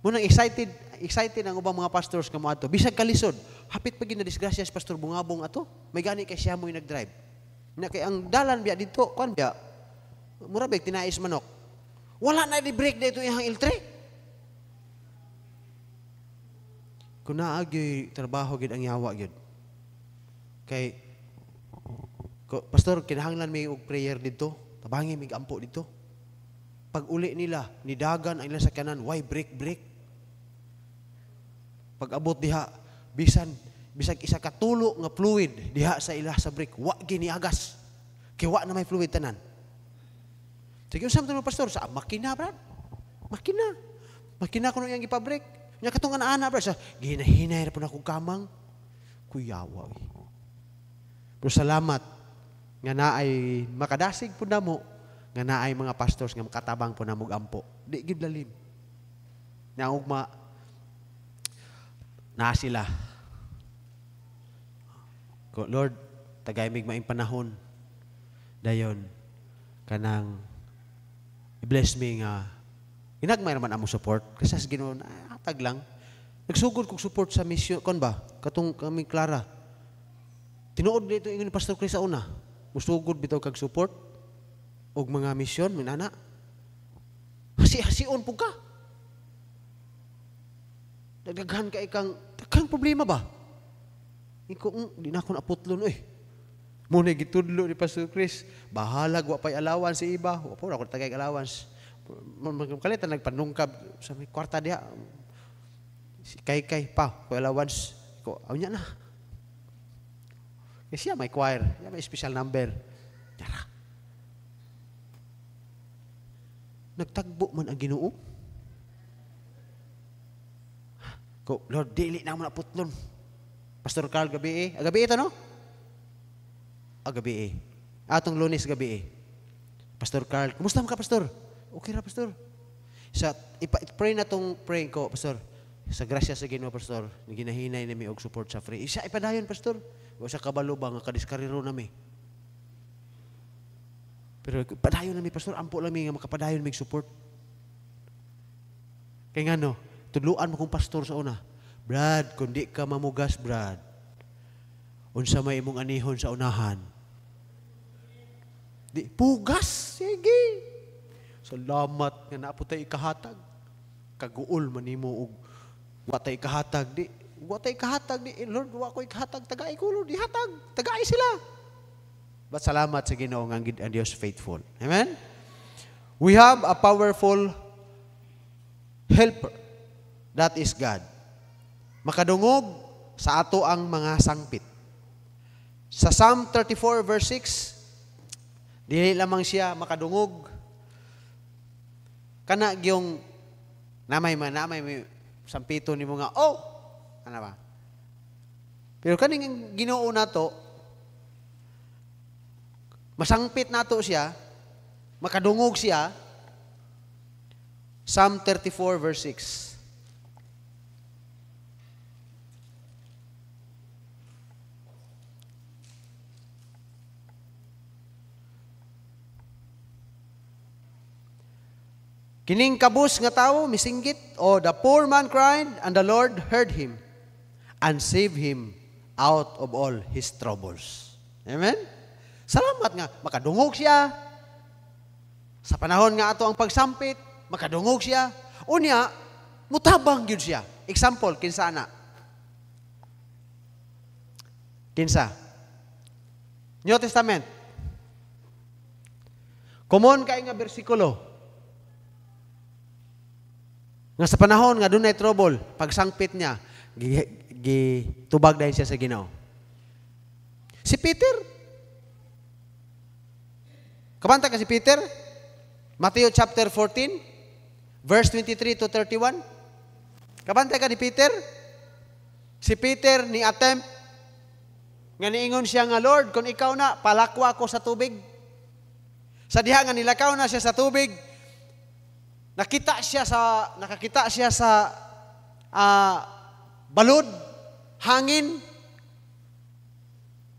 Munang excited ang ubang mga pastors kamo ato. Bisag kalisod, hapit pa gid na disgrasya si Pastor Bungabong ato. May gani kay siya mo'y nag-drive. Na kay ang dalan biya dito, kon biya. Mura big tinais manok. Wala na di break dito iyang iltre. Kung naagyo'y trabaho gid ang yawa gid. Kay Pastor, kinahanglan may og prayer dito. Tabangi mig ampo dito. Pag uli nila, nidagan ang ilang sakyanan, why break? Pag abot diha, bisag isa ka tulo nga fluid diha sa ila sa brake, wa giniagas. Kay wa na may fluid tanan. Sige, unsa man Pastor? Sa makina, brad. Makina kuno yang gipa-brake. Nya katong ana brad, sa ginahinay ra pud ako kamang kuyawa. Pero salamat nga naay makadasig pud namo, nga naay mga pastors nga makatabang pud namo ampo. Di gid lalim. Nya ugma na sila. Lord, tagay mig maing panahon dayon kanang i-bless me nga inagmay naman amo support kasi sa Ginoo hatag lang. Nagsugod kog support sa mission kon ba katong kami Clara. Tinuod dito ingon ni Pastor Chris sa una. Musugod bitaw kag support og mga mission minana. Hasi-hasion pug ka. Daghan ka ikang problema ba? Iko di na ako naputlon Muna gitudlo ni Pastor Chris. Bahalag wa pay allowance si iba. Wa po ako tagay allowance. Magkalitan nagpanungkab sa may kwarta diha. Si Kay pa, ko allowance ko. Awnya na. Kasi siya may choir, siya may special number. Tara. Nagtagbo man ang Ginoo. Ko, Lord, dili na mo na putlon. Pastor Carl gabi gabi ito no? Gabi Atong Lunes gabi Pastor Carl, kumusta mo ka, Pastor? Okay ra, Pastor. Pray na tong praying ko, Pastor. Sa grasya sa Ginoo, Pastor, ginahinay nami og support sa free. Isa ipadayon, Pastor. O sa kabalo ba nga kadiskariro nami. Pero padayon nami, Pastor, ampo lang nga makapadayon mig support. Kay ngano, tudluan mo kong pastor sa una. Brad, kung di ka mamugas, Brad, unsa may imong anihon sa unahan. Di, pugas, sige. Salamat nga naputay ikahatag. Kaguol manimo og watay kahatag di. Lord, wa ko ikahatag tagay ko, Lord, ihatag. Tagay sila. But salamat sa Ginoo nga ang Dios faithful. Amen. We have a powerful helper. That is God. Makadungog sa ato ang mga sangpit. Sa Psalm 34 verse 6, dili lamang siya makadungog. Kana gyung namay sampito ni mga ano ba? Pero kaning Ginoo nato masangpit nato siya, makadungog siya. Psalm 34 verse 6. Kining kabus nga tao misinggit, the poor man cried, and the Lord heard him and saved him out of all his troubles. Amen? Salamat nga, makadungog siya. Sa panahon nga ato ang pagsampit, makadungog siya. Unya, mutabang yun siya. Example, kinsa na? Kinsa? New Testament. Common kay nga bersikulo. Nga sa panahon nga dunay trouble, pagsangpit niya, gitubag dahil siya sa Ginoo. Si Peter. Kabanta ka si Peter? Matthew chapter 14, verse 23 to 31. Kabanta ka ni Peter? Si Peter ni attempt nga niingon siya nga, Lord, kung ikaw na, palakwa ko sa tubig. Sa diha nga nilakaw na siya sa tubig, nakakita siya sa balod hangin,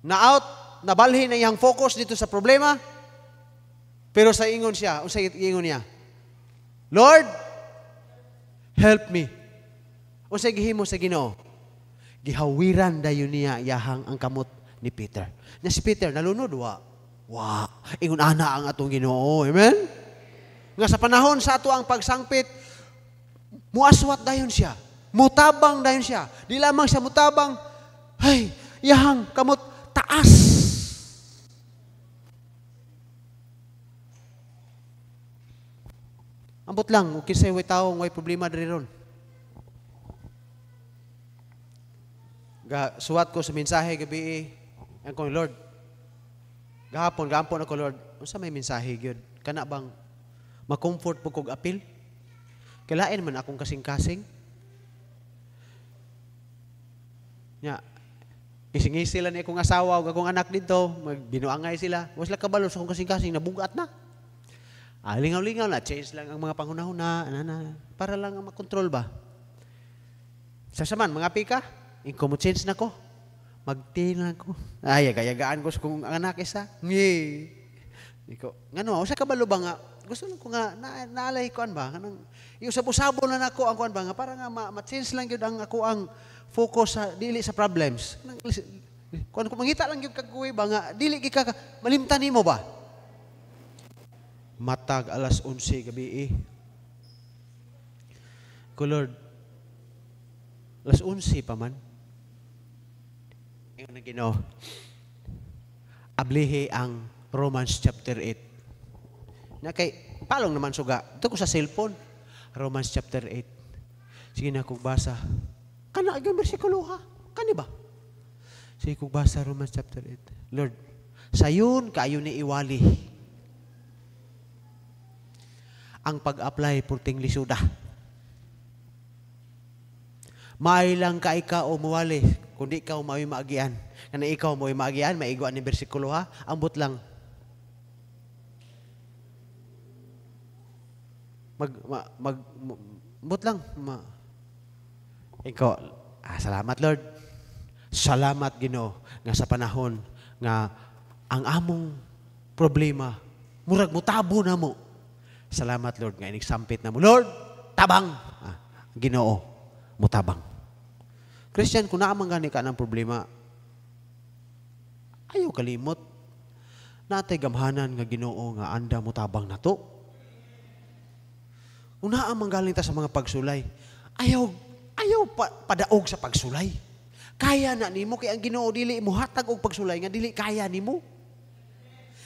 na out, nabalhin na iyang focus dito sa problema, pero sa ingon siya, sa ingon niya, Lord, help me. O sa gihimo sa Ginoo, gihawiran dayon niya yahang ang kamot ni Peter. Na si Peter nalunod wa ingon ana ang atong Ginoo. Amen. Nga sa panahon sa ato ang pagsangpit, muaswat dayon siya. Mutabang dayon siya. Di lamang siya mutabang, ay, yahang kamot taas. Ambot lang, okay sa'yo, way taong, way problema diri ron. Suwat ko sa mensahe gabi, ang kong Lord, gahapon ako, Lord, unsa may mensahe gyud? Kana bang ma-comfort po kog apil? Kailain man akong kasing-kasing. Nya, kisingisi sila ni akong asawa o akong anak dito, magbinuangay sila. Was lang kabalo sa akong kasing-kasing, nabugat na. Lingaw-lingaw na, change lang ang mga panghunahuna, para lang makontrol ba? Sasaman, mga pika, inko mo change na ko, magtin na ko. Ay, gayagaan ko sa kong anak isa. Ngi. Ngano, usa kabalo ba nga, gusto lang ko nga, naalay ko ba? Yung sabo-sabo na nako ang kuan ba nga, para nga ma-change lang yun ang ako ang focus sa dili sa problems. Kung mangita lang yung kagkuwi ba nga, dili ka malimtan mo ba? Matag alas 11 gabi ko Lord, alas 11 pa man. Yung Ginoo, ablihi ang Romans chapter 8. Na kay, palong naman suga. Ito ko sa cellphone. Romans chapter 8. Sige na kong basa. Kana, yung versikulo ha? Kani ba? Sige kong basa Romans chapter 8. Lord, sayon kayo ni iwali ang pag-apply purting lisuda. May lang ka ikaw o muwali, kundi ikaw may maagian. Kana ikaw may maagian, maiguan ni bersikulo ha, ambot lang. Ambot lang. Ikaw, salamat Lord. Salamat Ginoo nga sa panahon nga ang among problema, murag mutabo na mo. Salamat Lord nga inigsampit na mo. Lord, tabang. Ginoo, mutabang. Christian, kung naamang gani ka ng problema, ayaw kalimot. Natay gamhanan nga Ginoo nga anda mutabang na to. Kung naamang galing ta sa mga pagsulay, ayaw padaog sa pagsulay. Kaya na nimo kay ang Ginoo dili mo hatag og pagsulay nga dili kaya nimo.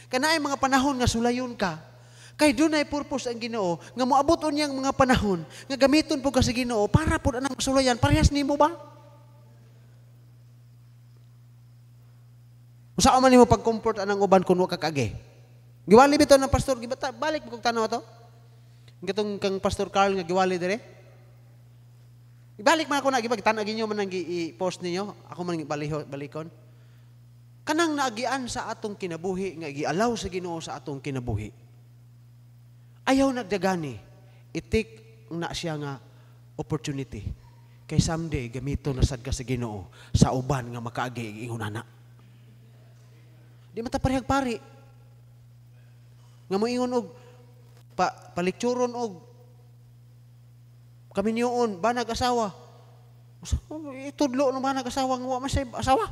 Kanaay mga panahon nga sulayon ka. Kay doon ay purpose ang Ginoo nga moabot unyang mga panahon nga gamiton po ka sa Ginoo para po anang sulayan. Parehas nimo ba? Usa man nimo pag-comfort anang uban kun wa ka kage. Giwali bitaw ng pastor gibata balik kog tanaw to. Gatong kang Pastor Carl nga giwali dire. Ibalik man ako na gibag tan-ag inyo man ang i-post ninyo. Ako man balikon. Kanang naagian sa atong kinabuhi nga gialaw sa Ginoo sa atong kinabuhi. Ayaw nagdagani, itik na siya nga opportunity. Kay someday, gamito na sad ka sa Ginoo sa uban nga makaagi ingon ana. Di mataparehag pari. Nga mo ingon og palikturon og kaminyoon, banag asawa. Itudlo ng banag asawa nga wa man say asawa.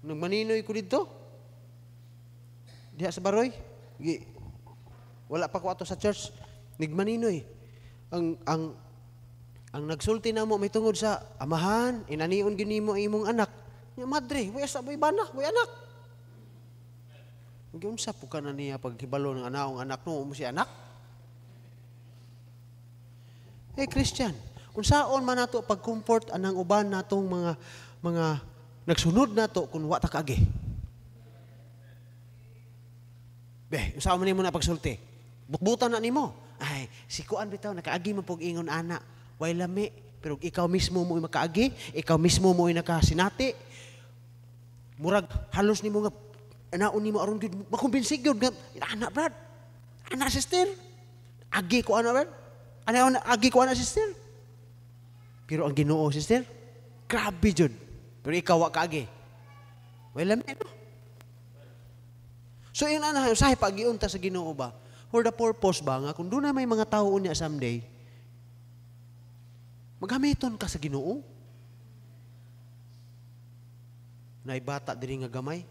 Nagmaninoy ko dito. Diha sa Baroy, wala pa ko ato sa church, nigmaninoy. Ang nagsulti na mo may tungod sa amahan, inanion ginimo imong anak. Nya madre, way sa boy bana, way anak. Giunsa po ka na niya paghibalo ng anak no, si anak. Christian, kung saon man nato pag-comfort anang uban natong mga nagsunod nato kung wa ta kaagi. Usaw man nimo na pagsulti. Bukbutan na nimo. Ay, si kuan bitaw nakaagi man pog ingon ana. Way lami, pero ikaw mismo mo makaagi, ikaw mismo mo nakasinati. Murag halos nimo nga anaon nimo aron gyud makumbinsig gyud nga ana brad. Ana sister. Agi ko ana brad. Ana agi ko ana sister. Pero ang Ginoo, sister, grabe jud. Pero ikaw wa kaagi. Well, no? So yun ana, usahay pag-iunta sa Ginoo ba? For the purpose ba nga kung doon na may mga tao unya someday, maghamiton ka sa Ginoo. Naibata diri nga gamay.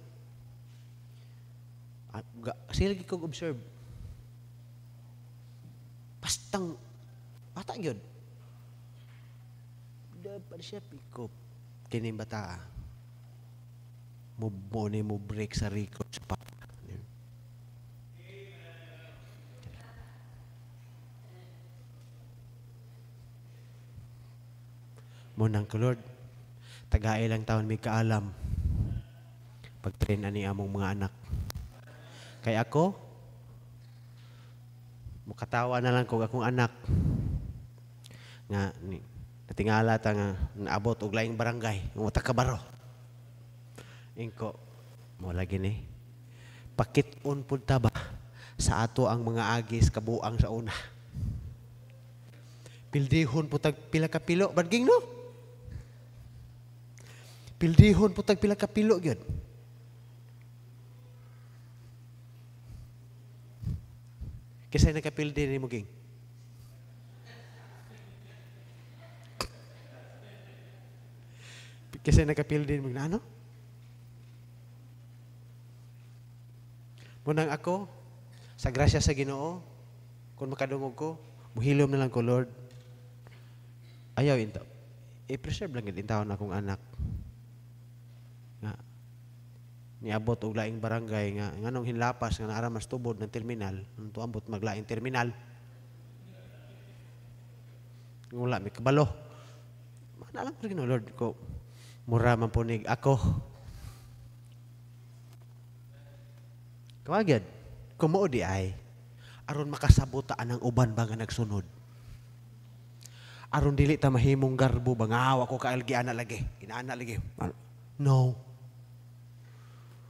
Sila gikog observe. Pastang bata gyud. Dapat siya pikop. Kini bata. Mo break sa record sa papa. Munang ko, Lord, tagaay lang taon may kaalam pag-train ani among mga anak. Kay ako, mukatawa na lang kung akong anak nga natingala ta nga naabot og laing barangay, ng Takabaro. Ingko, mo lagi ni pakit-on pud ta ba sa ato ang mga agis kabuang sa una. Pildihon po tag pila ka pilo, badging no? Pildihon po tag pila ka pilo gyud. Kisay nakapildi ni mo ging. Kisay nakapildi mo na ano? Munang ako, sa grasya sa Ginoo, kung makadungog ko, muhilom na lang ko, Lord. Ayaw, i-preserve lang yun, intawon akong anak. Nga, niabot og laing barangay, nga nganong hinlapas, nga naara mas tubod ng terminal, nung tuambot maglaing terminal. Wala, may kabalo. Alam ko rin, Lord, ko, mura man punig ako. Kawagyan, kumuo di ay, aron makasabutaan ang uban ba nga nagsunod. Aron dili ta mahimong garbo ba nga awa ko kaalgiana lagi, inaana lagi. No.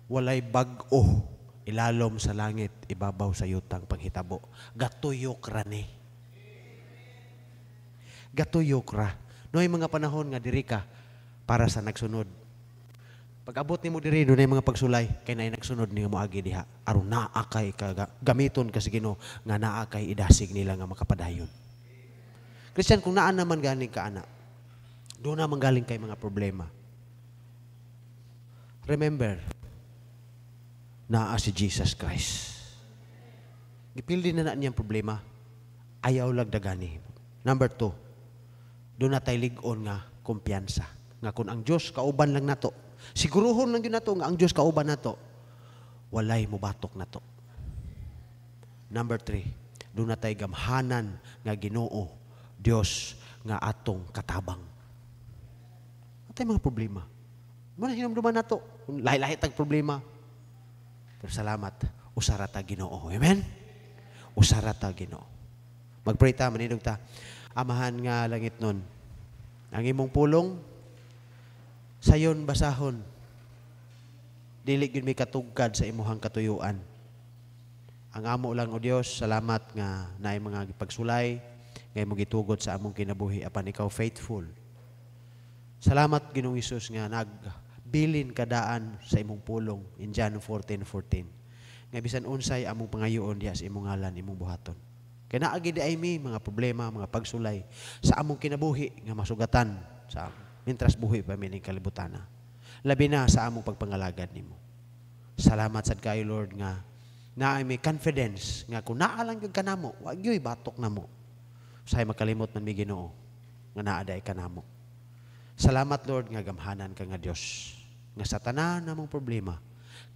Walay bag-o ilalom sa langit, ibabaw sa yutang panghitabo. Gatuyok ra ni. Gatuyok ra. Noy mga panahon nga diri ka para sa nagsunod. Pag abot nimo diri dunay mga pagsulay kay naay nagsunod ni nga moagi diha. Aron naa kay gamiton ka sa Ginoo nga naa kay idasig nila nga makapadayon. Christian, kung naan naman galing ka anak, doon naman galing kay mga problema. Remember, naa si Jesus Christ. Gipildi na niyang problema, ayaw lang dagani. Number 2, doon na tayo ligon nga kumpiyansa. Nga kung ang Diyos kauban lang nato, siguruhon lang yun nato nga ang Diyos kauban nato, walay mo batok nato. Number 3, doon na tayo gamhanan nga Ginoo, Diyos nga atong katabang. Atay mga problema. Muna hinumduman na to. Lahi-lahi tag problema. Pero salamat, usara ta Ginoo. Amen? Usara ta Ginoo. Mag-pray ta, maninog ta. Amahan nga langit nun. Ang imong pulong, sayon basahon. Dili gyud may katugkad sa imuhang katuyuan. Ang amo lang o Dios, salamat nga naay mga pagsulay, ngay mo gitugot sa among kinabuhi apan ikaw faithful. Salamat Ginoong Hesus nga nagbilin kadaan sa imong pulong in John 14:14. Nga bisan unsay among pangayoon diha sa imong ngalan imong buhaton. Kay naa gid ay mi mga problema, mga pagsulay sa among kinabuhi nga masugatan sa mintras buhi pa mi ning kalibutan. Labi na sa among pagpangalagad nimo. Salamat sad kayo Lord nga naay may confidence nga kung naa lang gyud kanamo, wa gyud batok namo. Usahay makalimot man mi Ginoo nga naa day kanamo. Salamat Lord nga gamhanan ka nga Dios. Nga sa tanan namong problema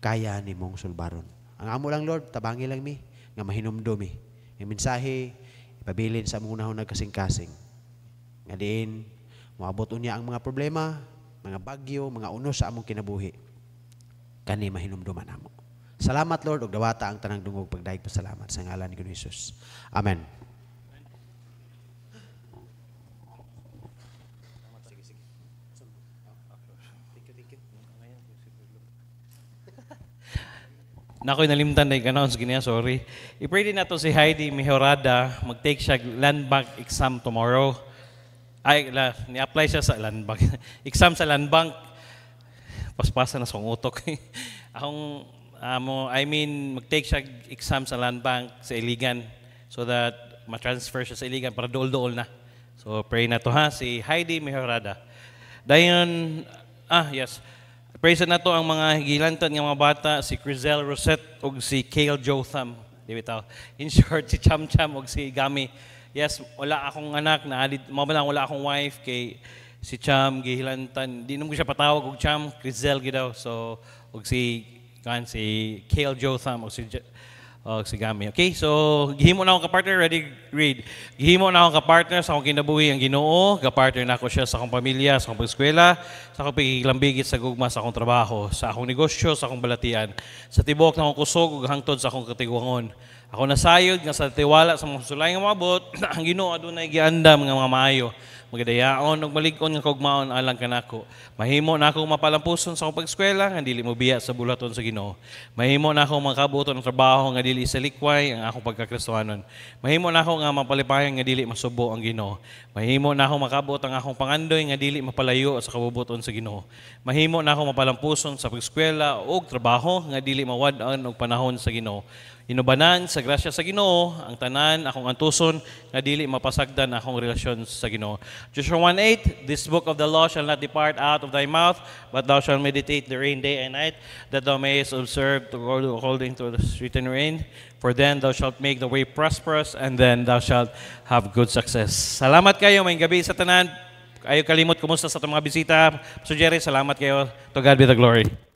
kaya nimong sulbaron. Ang amo lang Lord, tabangi lang mi nga mahinumdom mi. Ang mensahe ipabilin sa among unahon nagkasing-kasing. Nga diin moabot unya ang mga problema, mga bagyo, mga unos sa among kinabuhi. Kani mahinumduman namo. Salamat Lord ug dawata ang tanang dungog pagdaig pasalamat sa ngalan ni Ginoong Hesus. Amen. Nako'y nalimtan na i-announce giniya, sorry. I-pray din nato si Heidi Mejorada, mag-take siya land bank exam tomorrow. ni-apply siya sa land bank. Exam sa land bank, paspasa na sa utok. Mag-take siya exam sa land bank sa Iligan so that ma-transfer siya sa Iligan para dool-dool na. So pray na to ha, si Heidi Mejorada. Dayon, yes. Pray sa na to ang mga higilantan ng mga bata, si Crizel Rosette o si Kale Jotham. Di bitaw. In short, si Cham Cham o si Gami. Yes, wala akong anak na wala akong wife kay si Cham gihilantan. Di naman ko siya patawag og Cham, Crizel gidaw. So og si Kale Jotham o si Gami. Okay, so gihimo na akong kapartner, ready, read. Gihimo na akong kapartner sa akong kinabuhi ang Ginoo, kapartner na ako siya sa akong pamilya, sa akong pag-eskwela, sa akong pagkilambigit sa gugma sa akong trabaho, sa akong negosyo, sa akong balatian, sa tibok na akong kusog ug hangtod sa akong katigwangon. Ako nasayod nga sa tiwala sa mga sulay nga maabot, ang Ginoo adunay giandam nga mga maayo. Magadayaon ug malig-on nga kugmaon alang kanako. Mahimo na akong mapalampuson sa akong pag-eskwela nga dili mo biya sa bulaton sa Ginoo. Mahimo na akong makabuton ng trabaho nga dili sa likway ang akong pagkakristohanon. Mahimo na ako nga mapalipayan nga dili masubo ang Ginoo. Mahimo na akong makabot ang akong pangandoy nga dili mapalayo sa kabubuton sa Ginoo. Mahimo na akong mapalampuson sa pag-eskwela ug trabaho nga dili mawad-an og panahon sa Ginoo. Inubanan sa grasya sa Ginoo ang tanan akong antuson nga dili mapasagdan akong relasyon sa Ginoo. Joshua 1:8, this book of the law shall not depart out of thy mouth, but thou shalt meditate therein day and night, that thou mayest observe to go according to the written therein. For then thou shalt make the way prosperous, and then thou shalt have good success. Salamat kayo, may gabi sa tanan. Ayaw kalimot, kumusta sa itong mga bisita. Pastor Jerry, salamat kayo. To God be the glory.